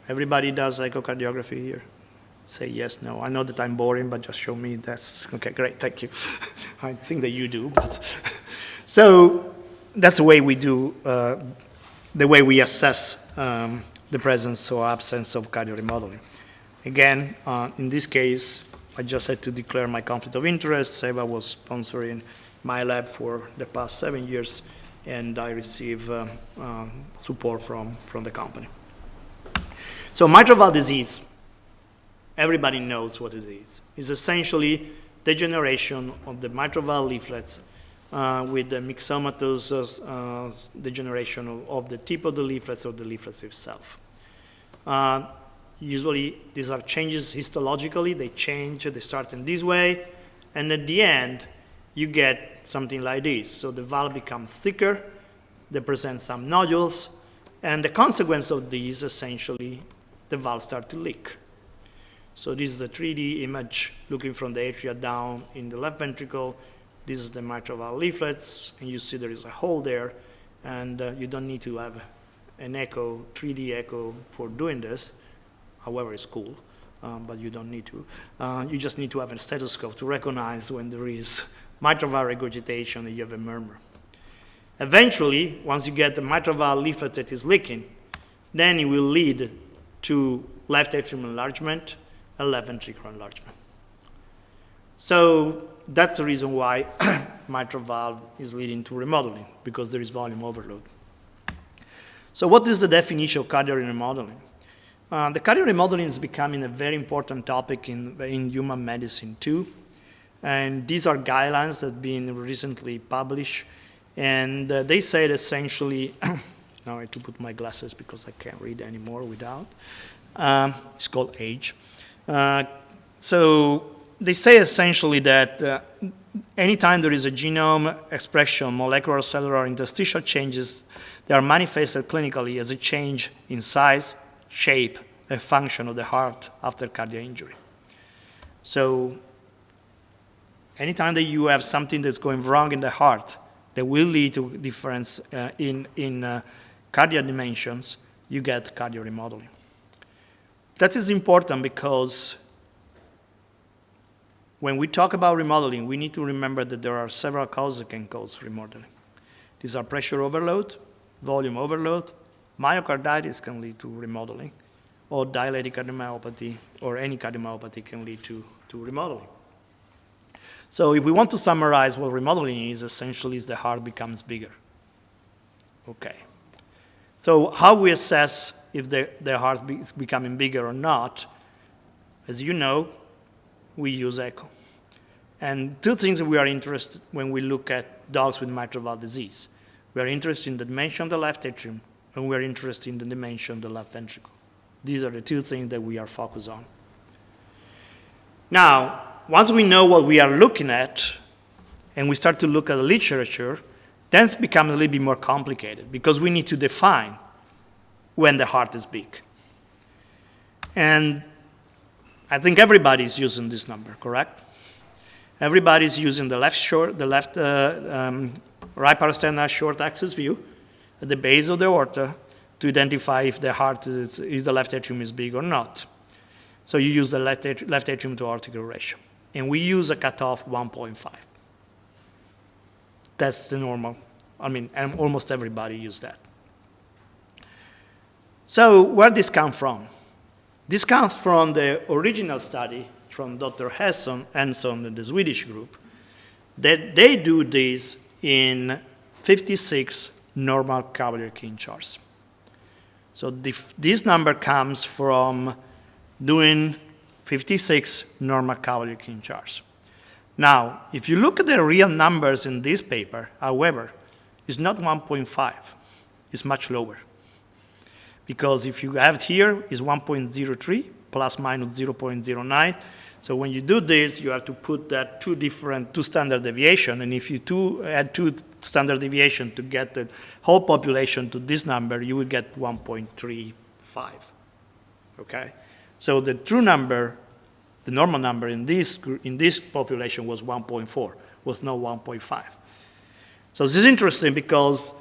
Everybody does echocardiography here? Say yes, no. I know that I'm boring, but just show me that's okay, great, thank you. I think that you do, but so that's the way we do, the way we assess the presence or absence of cardiac remodeling. Again, in this case, I just had to declare my conflict of interest. Seva was sponsoring my lab for the past 7 years, and I receive support from the company. So mitral valve disease, everybody knows what it is. It's essentially degeneration of the mitral valve leaflets with the myxomatous degeneration of the tip of the leaflets or the leaflets itself. Usually, these are changes histologically. They change, they start in this way, and at the end, you get something like this. So the valve becomes thicker, they present some nodules, and the consequence of these, essentially, the valve starts to leak. So this is a 3D image looking from the atria down in the left ventricle. This is the mitral valve leaflets, and you see there is a hole there, and you don't need to have an echo, 3D echo for doing this. However, it's cool, but you don't need to. You just need to have a stethoscope to recognize when there is mitral valve regurgitation and you have a murmur. Eventually, once you get the mitral valve leaflet that is leaking, then it will lead to left atrium enlargement and left ventricular enlargement. So that's the reason why mitral valve is leading to remodeling, because there is volume overload. So what is the definition of cardiac remodeling? The cardiac remodeling is becoming a very important topic in human medicine too. And these are guidelines that have been recently published. And they said essentially, now I have to put my glasses because I can't read anymore without. It's called age. So they say essentially that anytime there is a genome expression, molecular, cellular, interstitial changes, they are manifested clinically as a change in size, shape, and function of the heart after cardiac injury. So anytime that you have something that's going wrong in the heart that will lead to difference in cardiac dimensions, you get cardiac remodeling. That is important because when we talk about remodeling, we need to remember that there are several causes that can cause remodeling. These are pressure overload, volume overload, myocarditis can lead to remodeling, or dilated cardiomyopathy, or any cardiomyopathy can lead to remodeling. So if we want to summarize what remodeling is, essentially is the heart becomes bigger. Okay. So how we assess if the heart is becoming bigger or not, as you know, we use echo. And two things that we are interested when we look at dogs with mitral valve disease. We are interested in the dimension of the left atrium, and we are interested in the dimension of the left ventricle. These are the two things that we are focused on. Now, once we know what we are looking at, and we start to look at the literature, then it becomes a little bit more complicated because we need to define when the heart is big. And I think everybody is using this number, correct? Everybody is using the left right parasternal short axis view at the base of the aorta to identify if the left atrium is big or not. So you use the left atrium to aortic ratio. And we use a cutoff 1.5. That's the normal. I mean, and almost everybody use that. So where this comes from? This comes from the original study from Dr. Henson and the Swedish group, that they do this in 56 normal cavalier king charts. So this number comes from doing 56 normal cavalier king charts. Now, if you look at the real numbers in this paper, however, it's not 1.5, it's much lower. Because if you have it here, it's 1.03 plus minus 0.09. So when you do this, you have to put that two standard deviation, and if you add two standard deviation to get the whole population to this number, you will get 1.35, okay? So the true number, the normal number in this population was 1.4, was not 1.5. So this is interesting because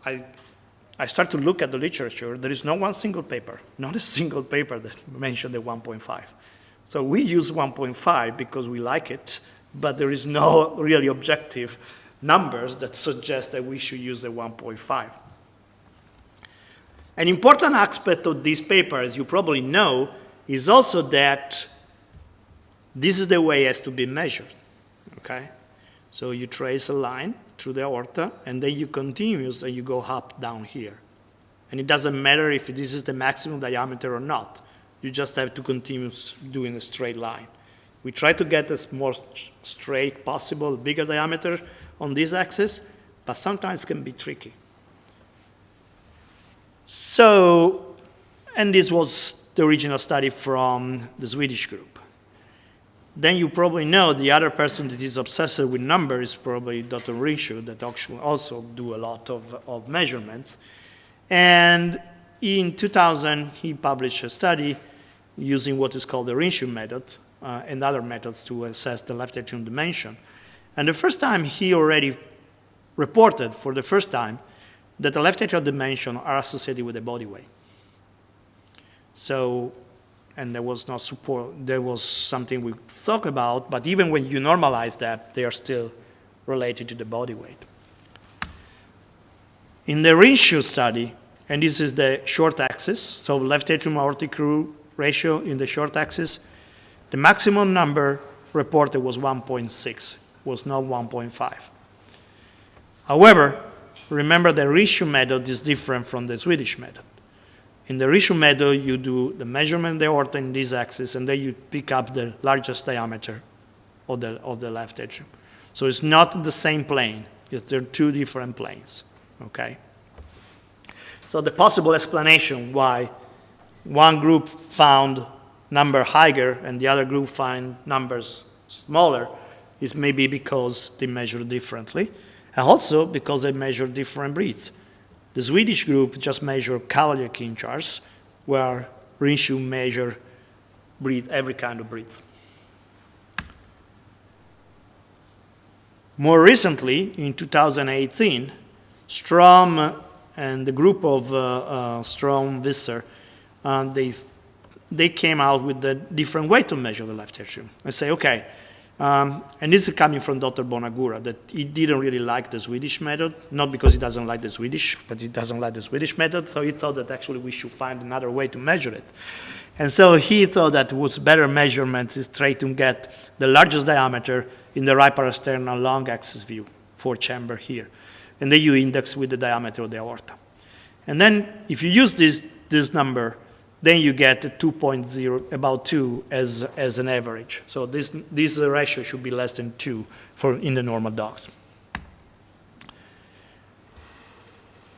I start to look at the literature. There is not one single paper, not a single paper that mentioned the 1.5. So we use 1.5 because we like it, but there is no really objective numbers that suggest that we should use the 1.5. An important aspect of this paper, as you probably know, is also that this is the way it has to be measured, okay? So you trace a line through the aorta, and then you continue, and you go up, down here. And it doesn't matter if this is the maximum diameter or not. You just have to continue doing a straight line. We try to get as more straight possible, bigger diameter on this axis, but sometimes it can be tricky. So, and this was the original study from the Swedish group. Then you probably know the other person that is obsessed with numbers is probably Dr. Rinshu, that actually also do a lot of measurements. And in 2000, he published a study using what is called the Rinshu method and other methods to assess the left atrium dimension. And the first time he already reported, for the first time, that the left atrial dimension are associated with the body weight. So, and there was no support, there was something we thought about, but even when you normalize that, they are still related to the body weight. In the Rinshu study, and this is the short axis, so left atrium aortic ratio in the short axis, the maximum number reported was 1.6, was not 1.5. However, remember the Rinshu method is different from the Swedish method. In the Rinshu method, you do the measurement of the aorta in this axis, and then you pick up the largest diameter of the left atrium. So it's not the same plane. They're two different planes, okay? So the possible explanation why one group found number higher and the other group find numbers smaller is maybe because they measure differently, and also because they measure different breeds. The Swedish group just measured cavalier king charts, where Rinshu measure every kind of breed. More recently, in 2018, Strom and the group of Strom, Visser, they came out with a different way to measure the left atrium. I say, okay, and this is coming from Dr. Bonagura, that he didn't really like the Swedish method, not because he doesn't like the Swedish, but he doesn't like the Swedish method, so he thought that actually we should find another way to measure it. And so he thought that what's better measurement is try to get the largest diameter in the right parasternal long axis view, 4-chamber here. And then you index with the diameter of the aorta. And then if you use this number, then you get 2.0, about 2 as an average. So this ratio should be less than 2 in the normal dogs.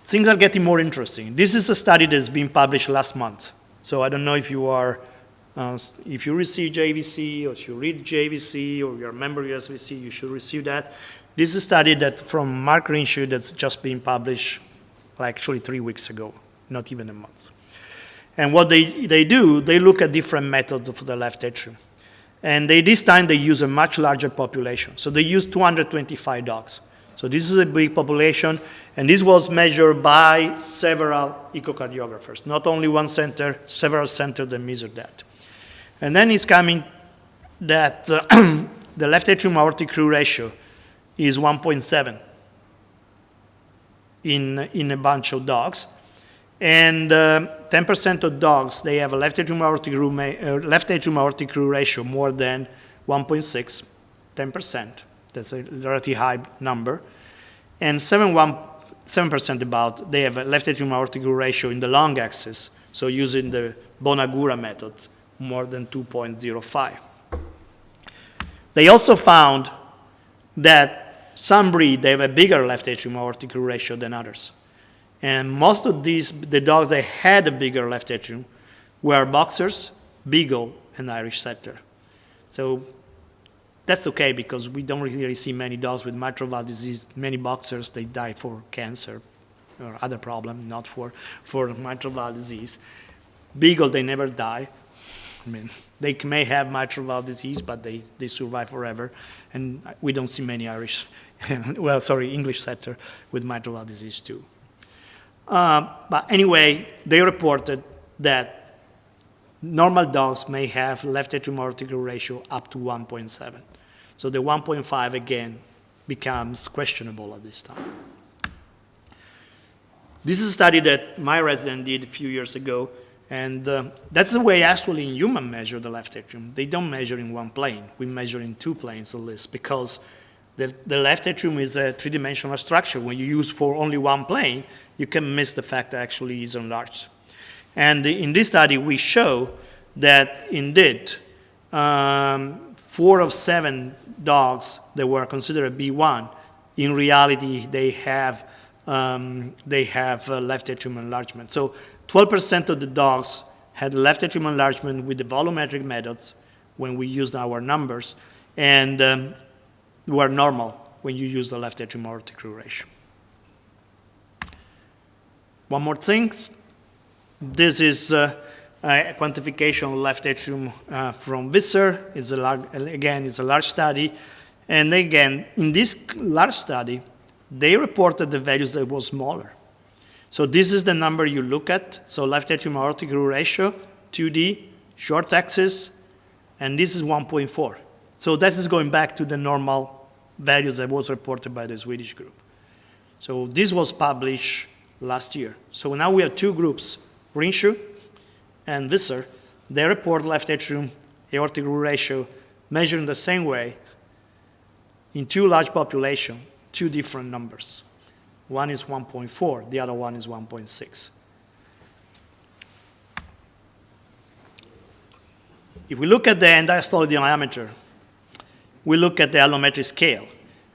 Things are getting more interesting. This is a study that's been published last month. So I don't know if you are, if you receive JVC, or if you read JVC, or you're a member of USVC, you should receive that. This is a study that from Mark Rinshu that's just been published actually 3 weeks ago, not even a month. And what they do, they look at different methods for the left atrium. And this time they use a much larger population. So they use 225 dogs. So this is a big population, and this was measured by several echocardiographers, not only one center, several centers that measured that. And then it's coming that the left atrium aortic ratio is 1.7 in a bunch of dogs. And 10% of dogs, they have a left atrium aortic ratio more than 1.6, 10%. That's a relatively high number. And 71% 7% about, they have a left atrium aortic ratio in the long axis, so using the Bonagura method, more than 2.05. They also found that some breed, they have a bigger left atrium aortic ratio than others. And most of these, the dogs that had a bigger left atrium were boxers, beagle, and Irish setter. So that's okay because we don't really see many dogs with mitral valve disease. Many boxers, they die for cancer or other problem, not for mitral valve disease. Beagle, they never die. I mean, they may have mitral valve disease, but they survive forever. And we don't see many English setter with mitral valve disease too. But anyway, they reported that normal dogs may have left atrium aortic ratio up to 1.7. So the 1.5 again becomes questionable at this time. This is a study that my resident did a few years ago, and that's the way actually in human measure the left atrium. They don't measure in one plane. We measure in two planes at least because the left atrium is a three-dimensional structure. When you use for only one plane, you can miss the fact that actually it's enlarged. And in this study, we show that indeed 4 of 7 dogs that were considered B1, in reality, they have left atrium enlargement. So 12% of the dogs had left atrium enlargement with the volumetric methods when we used our numbers, and were normal when you use the left atrium aortic ratio. One more thing. This is a quantification of left atrium from Visser. It's a large study. And again, in this large study, they reported the values that were smaller. So this is the number you look at. So left atrium aortic ratio, 2D, short axis, and this is 1.4. So that is going back to the normal values that was reported by the Swedish group. So this was published last year. So now we have two groups, Rinshu and Visser. They report left atrium aortic ratio measured in the same way in two large populations, two different numbers. One is 1.4, the other one is 1.6. If we look at the end-diastolic diameter, we look at the allometric scale.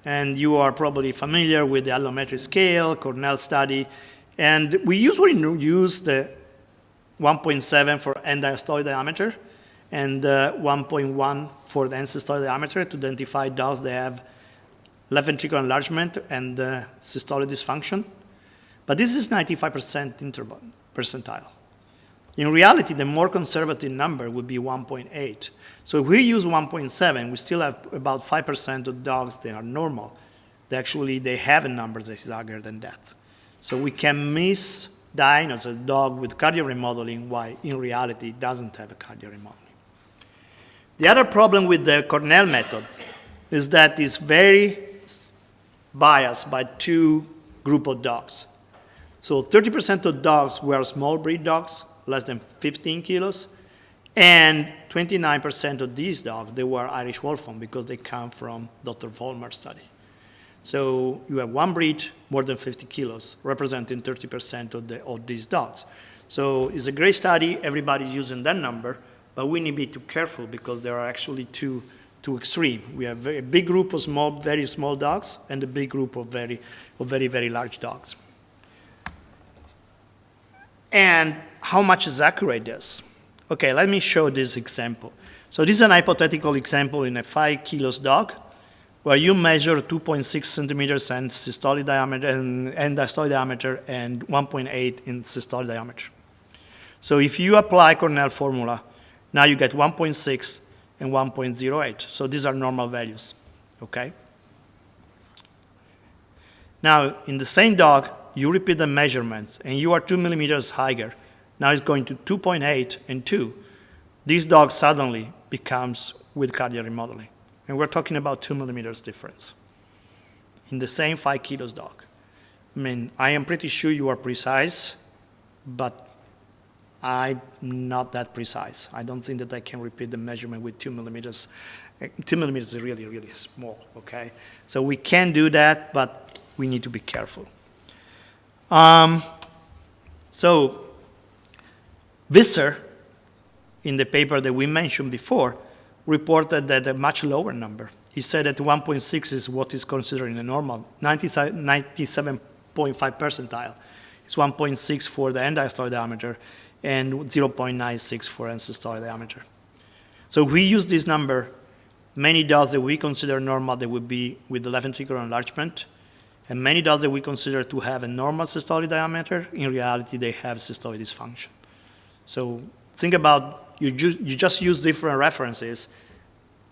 And you are probably familiar with the allometric scale, Cornell study. And we usually use the 1.7 for end-diastolic diameter and 1.1 for the end-systolic diameter to identify dogs that have left ventricular enlargement and systolic dysfunction. But this is 95% interval percentile. In reality, the more conservative number would be 1.8. So if we use 1.7, we still have about 5% of dogs that are normal. They have a number that is higher than that. So we can misdiagnose a dog with cardiac remodeling while in reality it doesn't have a cardiac remodeling. The other problem with the Cornell method is that it's very biased by two groups of dogs. So 30% of dogs were small breed dogs, less than 15 kilos, and 29% of these dogs, they were Irish Wolfhound because they come from Dr. Vollmer's study. So you have one breed, more than 50 kilos, representing 30% of these dogs. So it's a great study. Everybody's using that number, but we need to be too careful because there are actually two extreme. We have a big group of very small dogs and a big group of very, very large dogs. And how much is accurate this? Okay, let me show this example. So this is an hypothetical example in a 5 kilos dog where you measure 2.6 centimeters and systolic diameter and diastolic diameter and 1.8 in systolic diameter. So if you apply Cornell formula, now you get 1.6 and 1.08. So these are normal values, okay? Now, in the same dog, you repeat the measurements, and you are 2 millimeters higher. Now it's going to 2.8 and 2. This dog suddenly becomes with cardiac remodeling. And we're talking about 2 millimeters difference in the same 5 kilos dog. I mean, I am pretty sure you are precise, but I'm not that precise. I don't think that I can repeat the measurement with 2 millimeters. 2 millimeters is really, really small, okay? So we can do that, but we need to be careful. So Visser, in the paper that we mentioned before, reported that a much lower number. He said that 1.6 is what is considered in a normal, 97.5 percentile. It's 1.6 for the end-diastolic diameter and 0.96 for end-systolic diameter. So if we use this number, many dogs that we consider normal, they would be with the left ventricular enlargement, and many dogs that we consider to have a normal systolic diameter, in reality, they have systolic dysfunction. So think about, you just use different references,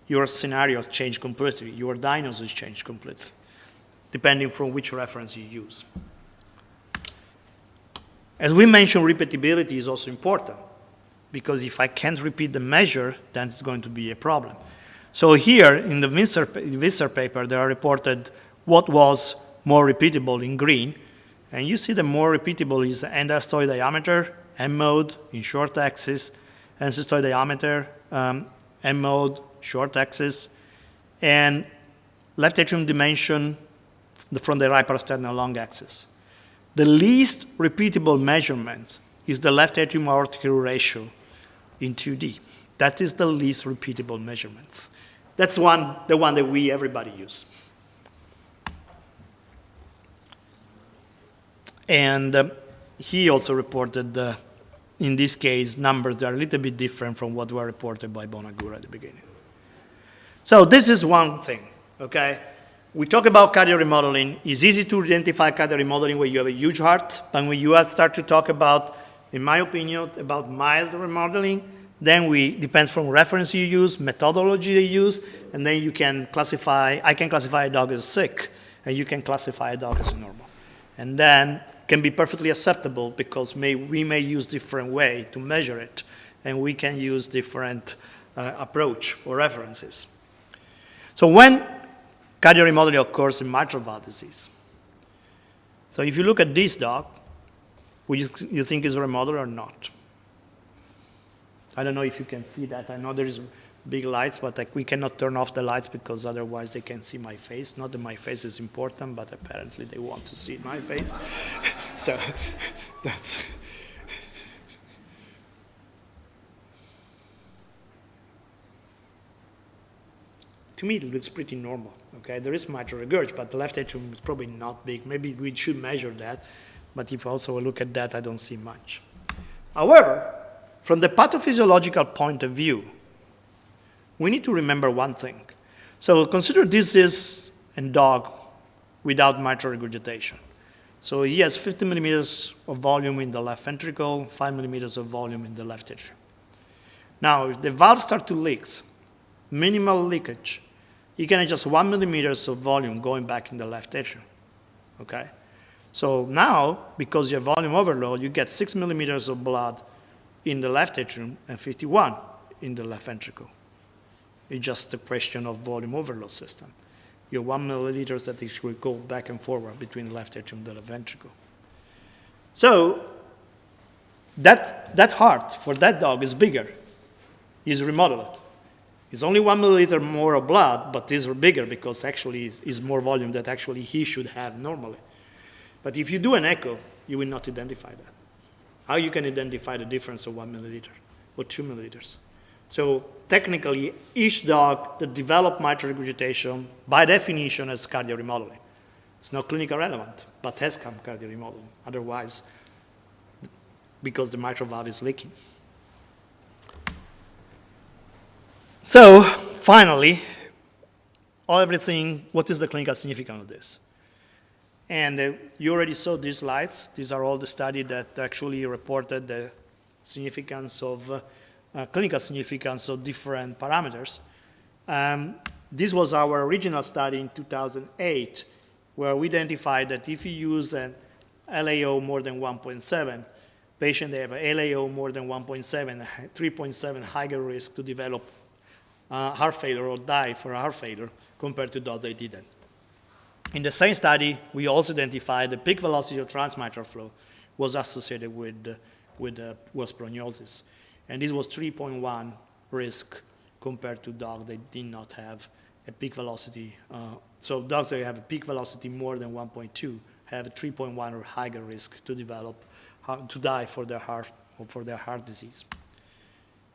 your scenario changed completely, your diagnosis changed completely, depending from which reference you use. As we mentioned, repeatability is also important, because if I can't repeat the measure, then it's going to be a problem. So here, in the Visser paper, they are reported what was more repeatable in green, and you see the more repeatable is the end-diastolic diameter, M-mode in short axis, and systolic diameter, M-mode, short axis, and left atrium dimension from the right parasternal long axis. The least repeatable measurement is the left atrium aortic ratio in 2D. That is the least repeatable measurement. That's the one that everybody use. And he also reported, in this case, numbers that are a little bit different from what were reported by Bonagura at the beginning. So this is one thing, okay? We talk about cardio remodeling. It's easy to identify cardio remodeling when you have a huge heart, but when you start to talk about, in my opinion, about mild remodeling, then depends from reference you use, methodology you use, and then you can classify, I can classify a dog as sick, and you can classify a dog as normal. And then can be perfectly acceptable because we may use different way to measure it, and we can use different approach or references. So when cardio remodeling occurs in mitral valve disease, so if you look at this dog, would you think is remodeled or not? I don't know if you can see that. I know there is big lights, but we cannot turn off the lights because otherwise they can see my face. Not that my face is important, but apparently they want to see my face. So that's... To me, it looks pretty normal, okay? There is mitral regurg, but the left atrium is probably not big. Maybe we should measure that, but if you also look at that, I don't see much. However, from the pathophysiological point of view, we need to remember one thing. So consider this is a dog without mitral regurgitation. So he has 50 millimeters of volume in the left ventricle, 5 millimeters of volume in the left atrium. Now, if the valve starts to leak, minimal leakage, you can adjust 1 millimeters of volume going back in the left atrium, okay? So now, because you have volume overload, you get 6 millimeters of blood in the left atrium and 51 in the left ventricle. It's just a question of volume overload system. You have 1 milliliters that will go back and forward between the left atrium and the left ventricle. So that heart for that dog is bigger, is remodeled. It's only 1 milliliter more of blood, but is bigger because actually is more volume that actually he should have normally. But if you do an echo, you will not identify that. How you can identify the difference of 1 milliliter or 2 milliliters? So technically, each dog that develops mitral regurgitation, by definition, has cardio remodeling. It's not clinically relevant, but has cardio remodeling. Otherwise, because the mitral valve is leaking. So finally, what is the clinical significance of this? And you already saw these slides. These are all the studies that actually reported the significance of, clinical significance of different parameters. This was our original study in 2008, where we identified that if you use an LAO more than 1.7, patients that have an LAO more than 1.7, 3.7 higher risk to develop heart failure or die for heart failure compared to those that didn't. In the same study, we also identified the peak velocity of transmitral flow was associated with worse prognosis. And this was 3.1 risk compared to dogs that did not have a peak velocity. So dogs that have a peak velocity more than 1.2 have a 3.1 or higher risk to develop, to die for their heart disease.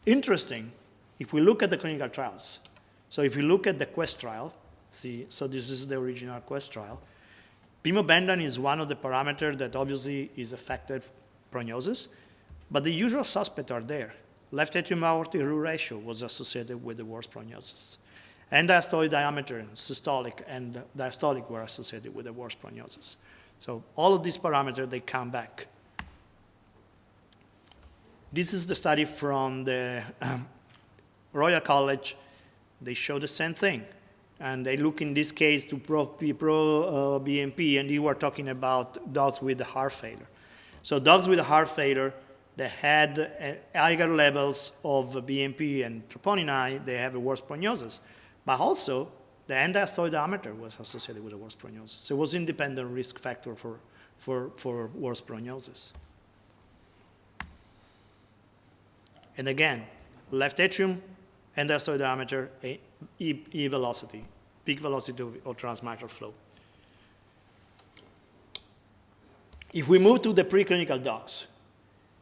Interesting, if we look at the clinical trials, so if you look at the Quest trial, so this is the original Quest trial, pimobendan is one of the parameters that obviously is affected prognosis, but the usual suspects are there. Left atrium aortic root ratio was associated with the worst prognosis. And diastolic diameter, systolic and diastolic were associated with the worst prognosis. So all of these parameters, they come back. This is the study from the Royal College. They show the same thing. And they look in this case to pro-BNP, and you were talking about dogs with heart failure. So dogs with heart failure, they had higher levels of BNP and troponin I, they have a worse prognosis. But also, the end diastolic diameter was associated with a worse prognosis. So it was independent risk factor for worse prognosis. And again, left atrium, end diastolic diameter, E velocity, peak velocity of transmitral flow. If we move to the preclinical dogs,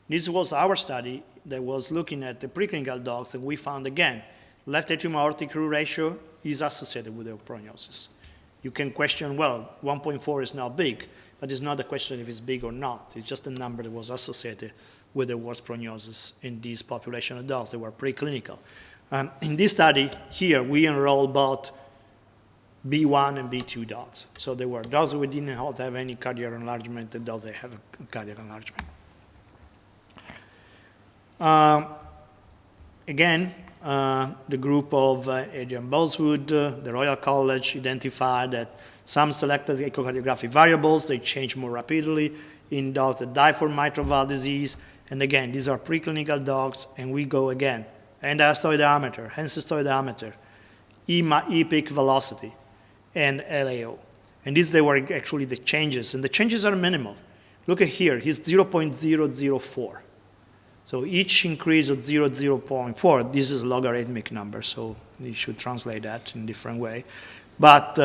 this was our study that was looking at the preclinical dogs, and we found again, left atrium aortic root ratio is associated with the prognosis. You can question, well, 1.4 is not big, but it's not a question if it's big or not. It's just a number that was associated with the worst prognosis in this population of dogs that were preclinical. In this study here, we enrolled both B1 and B2 dogs. So there were dogs who didn't have any cardiac enlargement and dogs that have a cardiac enlargement. Again, the group of Adrian Boleswood, the Royal College, identified that some selected echocardiographic variables, they change more rapidly in dogs that die from mitral valve disease. And again, these are preclinical dogs, and we go again. End diastolic diameter, end systolic diameter, E peak velocity, and LAO. And these, they were actually the changes, and the changes are minimal. Look at here, he's 0.004. So each increase of 0.4, this is a logarithmic number, so you should translate that in a different way. But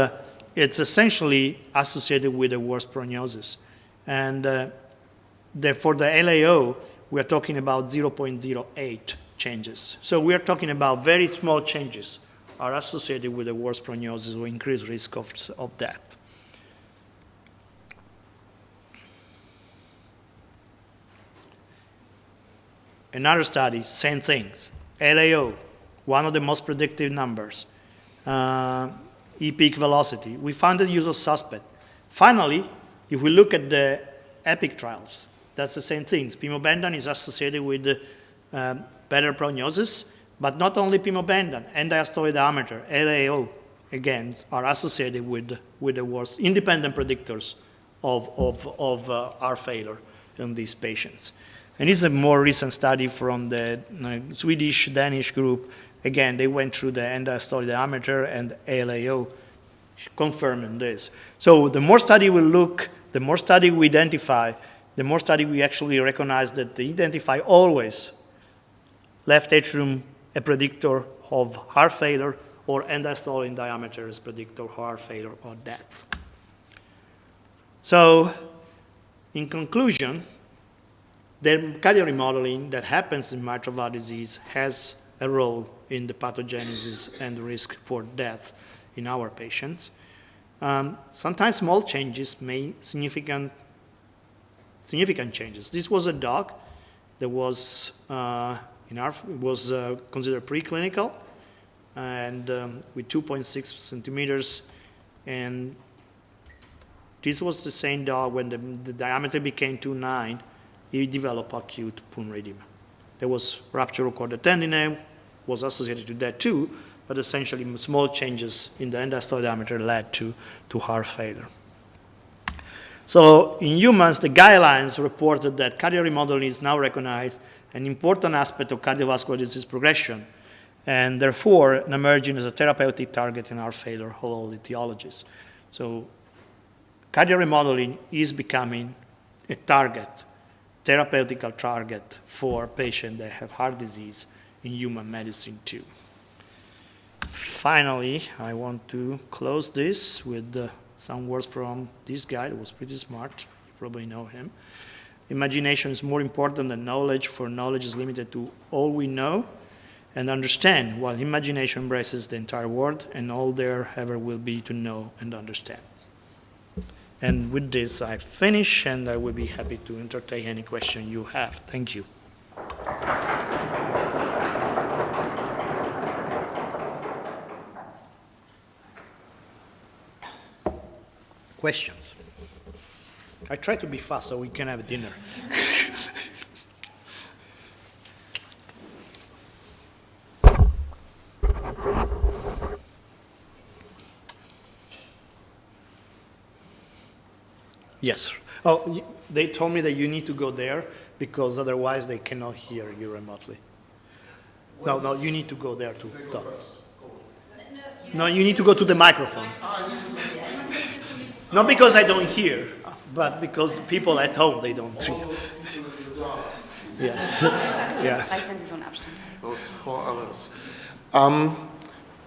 it's essentially associated with a worse prognosis. And for the LAO, we're talking about 0.08 changes. So we're talking about very small changes are associated with a worse prognosis or increased risk of death. Another study, same things. LAO, one of the most predictive numbers. E peak velocity. We found the usual suspect. Finally, if we look at the EPIC trials, that's the same things. Pimobendan is associated with better prognosis, but not only pimobendan, end diastolic diameter, LAO, again, are associated with the worst independent predictors of heart failure in these patients. And this is a more recent study from the Swedish-Danish group. Again, they went through the end diastolic diameter and LAO, confirming this. So the more study we look, the more study we identify, the more study we actually recognize that they identify always left atrium a predictor of heart failure, or end diastolic diameter is predictor of heart failure or death. So, in conclusion, the cardiac remodeling that happens in mitral valve disease has a role in the pathogenesis and risk for death in our patients. Sometimes small changes make significant changes. This was a dog that was considered preclinical, and with 2.6 centimeters, and this was the same dog when the diameter became 2.9. He developed acute pulmonary edema. There was rupture of chordae tendineae, was associated to that too, but essentially small changes in the end diastolic diameter led to heart failure. So in humans, the guidelines reported that cardiac remodeling is now recognized an important aspect of cardiovascular disease progression, and therefore emerging as a therapeutic target in heart failure of all etiologies. So cardiac remodeling is becoming a target, therapeutical target for patients that have heart disease in human medicine too. Finally, I want to close this with some words from this guy that was pretty smart. You probably know him. Imagination is more important than knowledge, for knowledge is limited to all we know and understand, while imagination embraces the entire world, and all there ever will be to know and understand. And with this, I finish, and I will be happy to entertain any question you have. Thank you. Questions? I try to be fast so we can have dinner. Yes. Oh, they told me that you need to go there because otherwise they cannot hear you remotely. No, you need to go there to talk. No, you need to go to the microphone. Not because I don't hear, but because people at home, they don't hear. Yes. Yes. Those 4 others.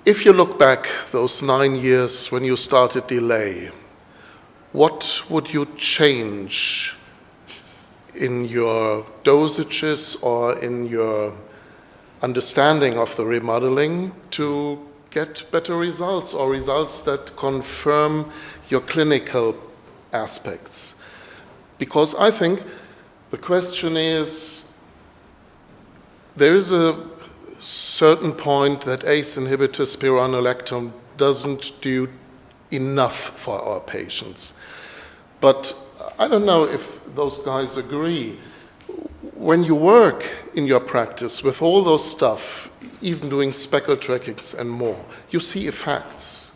If you look back those 9 years when you started Delay, what would you change in your dosages or in your understanding of the remodeling to get better results, or results that confirm your clinical aspects? Because I think the question is, there is a certain point that ACE inhibitor spironolactone doesn't do enough for our patients. But I don't know if those guys agree. When you work in your practice with all those stuff, even doing speckle trackings and more, you see effects.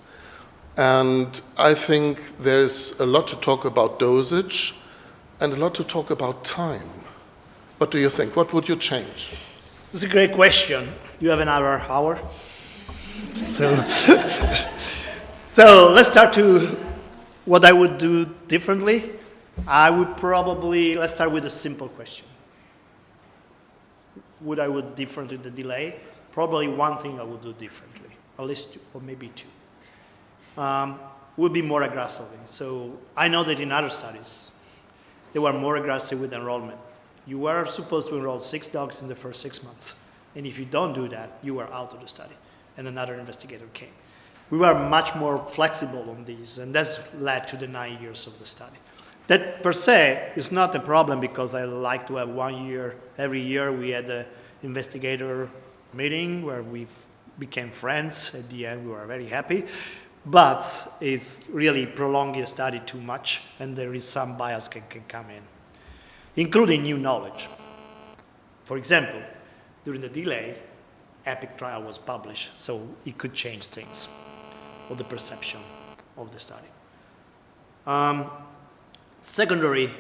And I think there's a lot to talk about dosage and a lot to talk about time. What do you think? What would you change? It's a great question. You have another hour? So let's start to what I would do differently. I would probably, let's start with a simple question. Would I would differently the delay? Probably one thing I would do differently, at least 2, or maybe 2. Would be more aggressively. So I know that in other studies, they were more aggressive with enrollment. You were supposed to enroll 6 dogs in the first 6 months. And if you don't do that, you are out of the study. And another investigator came. We were much more flexible on these, and that's led to the 9 years of the study. That per se is not a problem because I like to have 1 year, every year we had an investigator meeting where we became friends. At the end, we were very happy. But it's really prolonging a study too much, and there is some bias can come in, including new knowledge. For example, during the delay, EPIC trial was published, so it could change things, or the perception of the study. Secondary,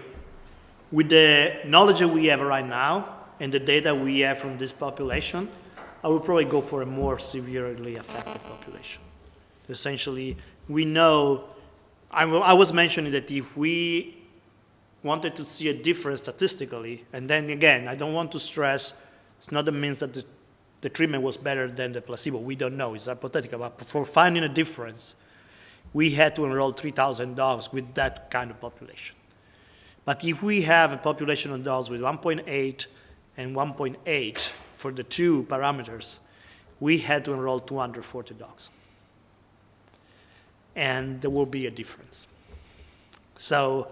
with the knowledge that we have right now and the data we have from this population, I would probably go for a more severely affected population. Essentially, we know, I was mentioning that if we wanted to see a difference statistically, and then again, I don't want to stress, it's not the means that the treatment was better than the placebo. We don't know, it's hypothetical, but for finding a difference, we had to enroll 3,000 dogs with that kind of population. But if we have a population of dogs with 1.8 and 1.8 for the 2 parameters, we had to enroll 240 dogs. And there will be a difference. So,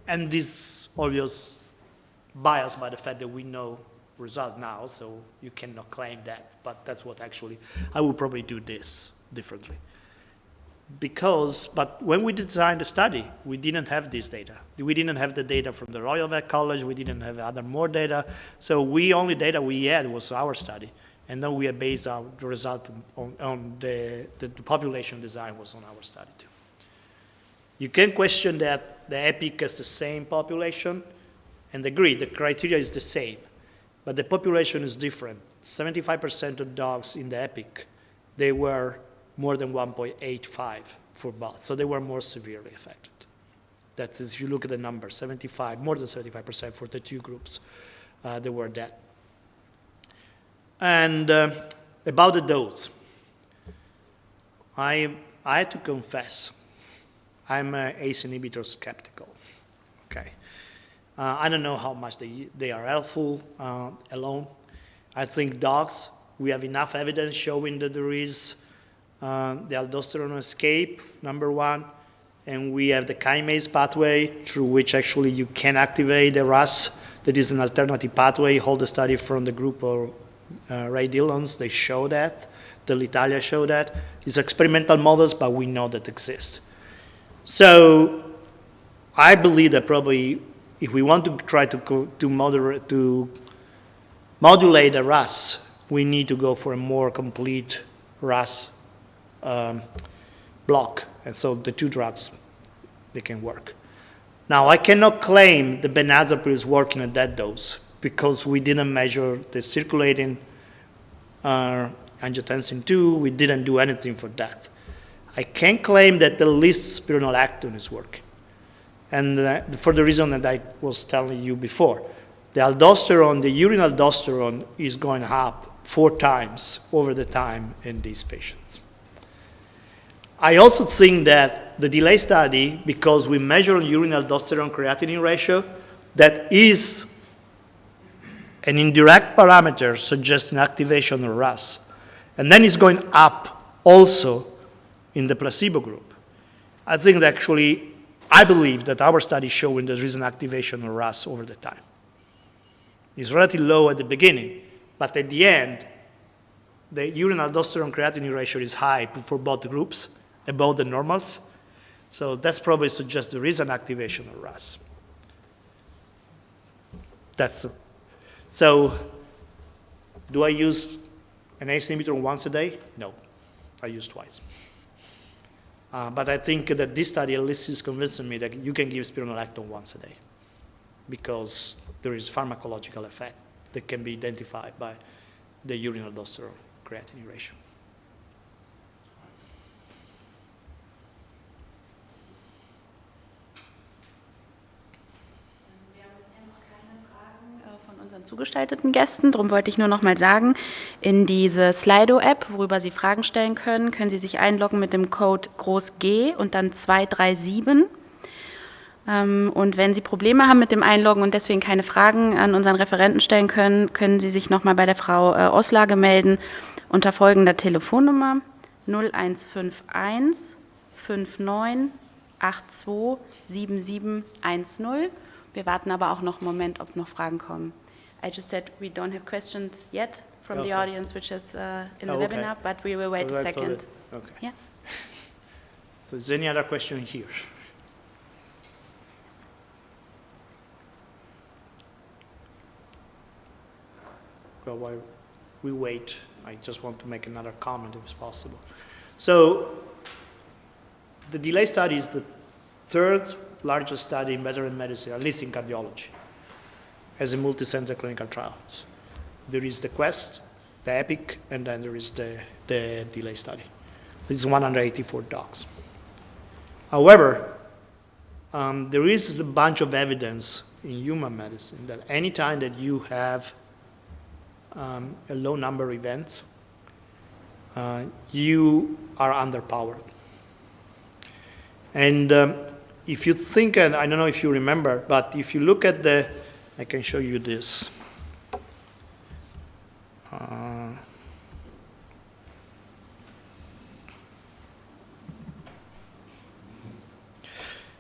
and this obvious bias by the fact that we know result now, so you cannot claim that, but that's what actually, I would probably do this differently. But when we designed the study, we didn't have this data. We didn't have the data from the Royal Vet College, we didn't have more data, so only data we had was our study. And then we had based the result on the population design was on our study too. You can question that the EPIC has the same population, and agree, the criteria is the same, but the population is different. 75% of dogs in the EPIC, they were more than 1.85 for both, so they were more severely affected. That is, if you look at the number, more than 75% for the 2 groups, they were dead. And about the dose, I I have to confess, I'm ACE inhibitor skeptical. Okay, I don't know how much they are helpful alone. I think dogs, we have enough evidence showing that there is the aldosterone escape, number one, and we have the kinase pathway through which actually you can activate the RAS. That is an alternative pathway. Hold the study from the group of Ray Dillon's, they show that. L'Italia show that. It's experimental models, but we know that exists. So I believe that probably if we want to try to modulate the RAS, we need to go for a more complete RAS block. And so the two drugs, they can work. Now, I cannot claim the benazapir is working at that dose because we didn't measure the circulating angiotensin II. We didn't do anything for that. I can claim that the least spironolactone is working. And for the reason that I was telling you before, the aldosterone, the urine aldosterone is going up 4 times over the time in these patients. I also think that the DELAY study, because we measure urine aldosterone creatinine ratio, that is an indirect parameter suggesting activation of RAS. And then it's going up also in the placebo group. I think that actually, I believe that our study is showing there is an activation of RAS over the time. It's relatively low at the beginning, but at the end, the urine aldosterone creatinine ratio is high for both groups, above the normals. So that's probably suggests there is an activation of RAS. So do I use an ACE inhibitor once a day? No, I use twice. But I think that this study at least is convincing me that you can give spironolactone once a day because there is pharmacological effect that can be identified by the urine aldosterone creatinine ratio. Von unseren zugestalteten Gästen. Darum wollte ich nur noch mal sagen, in diese Slido-App, worüber Sie Fragen stellen können, können Sie sich einloggen mit dem Code groß G und dann 237. Und wenn Sie Probleme haben mit dem Einloggen und deswegen keine Fragen an unseren Referenten stellen können, können Sie sich noch mal bei der Frau Oslage melden unter folgender Telefonnummer 0151 59 82 7710. Wir warten aber auch noch einen Moment, ob noch Fragen kommen. I just said we don't have questions yet from the audience, which is in the webinar, but we will wait a second. Okay. Yeah. So is there any other question here? Well, while we wait, I just want to make another comment if it's possible. So the DELAY study is the third largest study in veteran medicine, at least in cardiology, as a multi-center clinical trial. There is the QUEST, the EPIC, and then there is the DELAY study. This is 184 dogs. However, there is a bunch of evidence in human medicine that anytime that you have a low number of events, you are underpowered. And if you think, and I don't know if you remember, but if you look at I can show you this.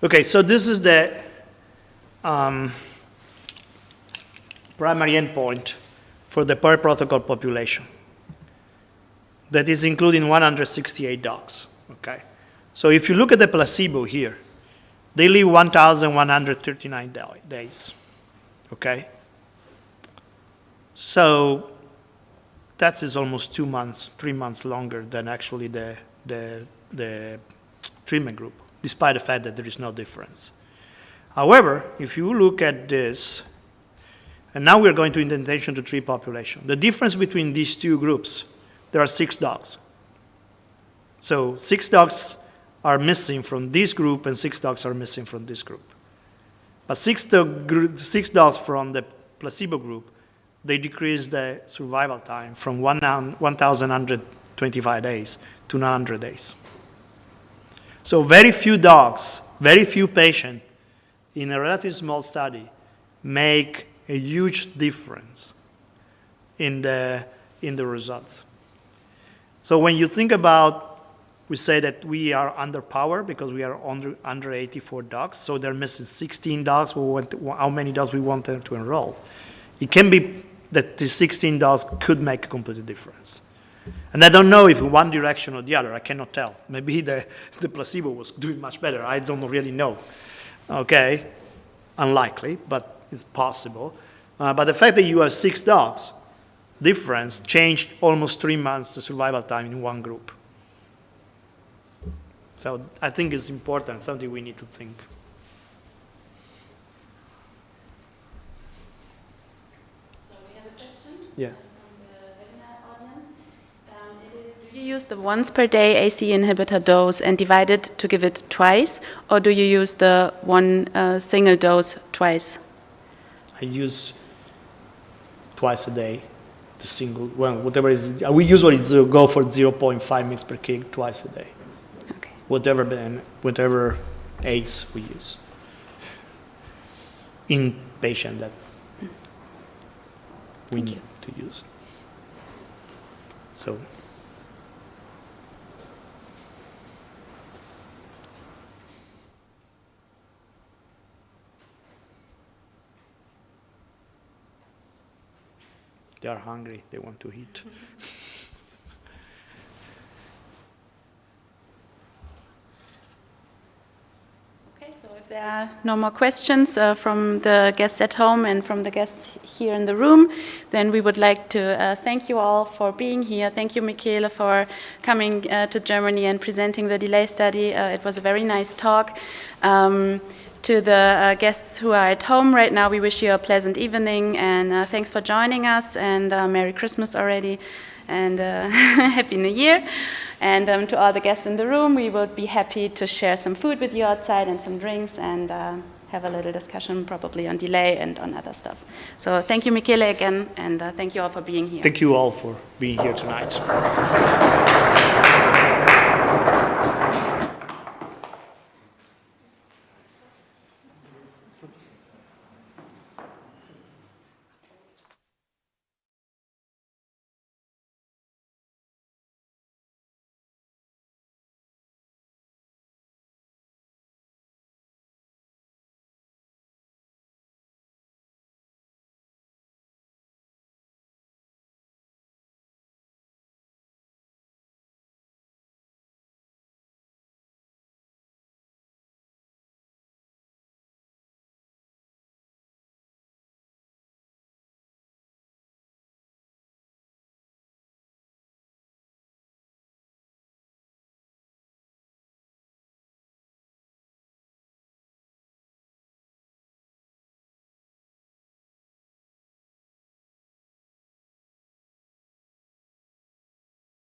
Okay, so this is the primary endpoint for the per protocol population. That is including 168 dogs, okay? So if you look at the placebo here, they live 1,139 days, okay? So that is almost 2 months, 3 months longer than actually the treatment group, despite the fact that there is no difference. However, if you look at this, and now we're going to intention to treat population, the difference between these two groups, there are 6 dogs. So 6 dogs are missing from this group and 6 dogs are missing from this group. But 6 dogs from the placebo group, they decrease the survival time from 1,125 days to 900 days. So very few dogs, very few patients in a relatively small study make a huge difference in the results. So when you think about, we say that we are underpowered because we are under 84 dogs, so they're missing 16 dogs. How many dogs we want them to enroll? It can be that the 16 dogs could make a complete difference. And I don't know if in one direction or the other, I cannot tell. Maybe the placebo was doing much better, I don't really know. Okay, unlikely, but it's possible. But the fact that you have 6 dogs difference changed almost 3 months the survival time in one group. So I think it's important, something we need to think. So we have a question Yeah. from the webinar audience. It is, do you use the once per day AC inhibitor dose and divide it to give it twice, or do you use the one single dose twice? I use twice a day, the single, well, whatever is, we usually go for 0.5 mg per kg twice a day. Okay. Whatever ACE we use in patient that we need to use. So. They are hungry, they want to eat. Okay, so if there are no more questions from the guests at home and from the guests here in the room, then we would like to thank you all for being here. Thank you, Michele, for coming to Germany and presenting the DELAY study. It was a very nice talk. To the guests who are at home right now, we wish you a pleasant evening, and thanks for joining us, and Merry Christmas already, and Happy New Year. And to all the guests in the room, we would be happy to share some food with you outside and some drinks, and have a little discussion probably on delay and on other stuff. So thank you, Michele, again, and thank you all for being here. Thank you all for being here tonight.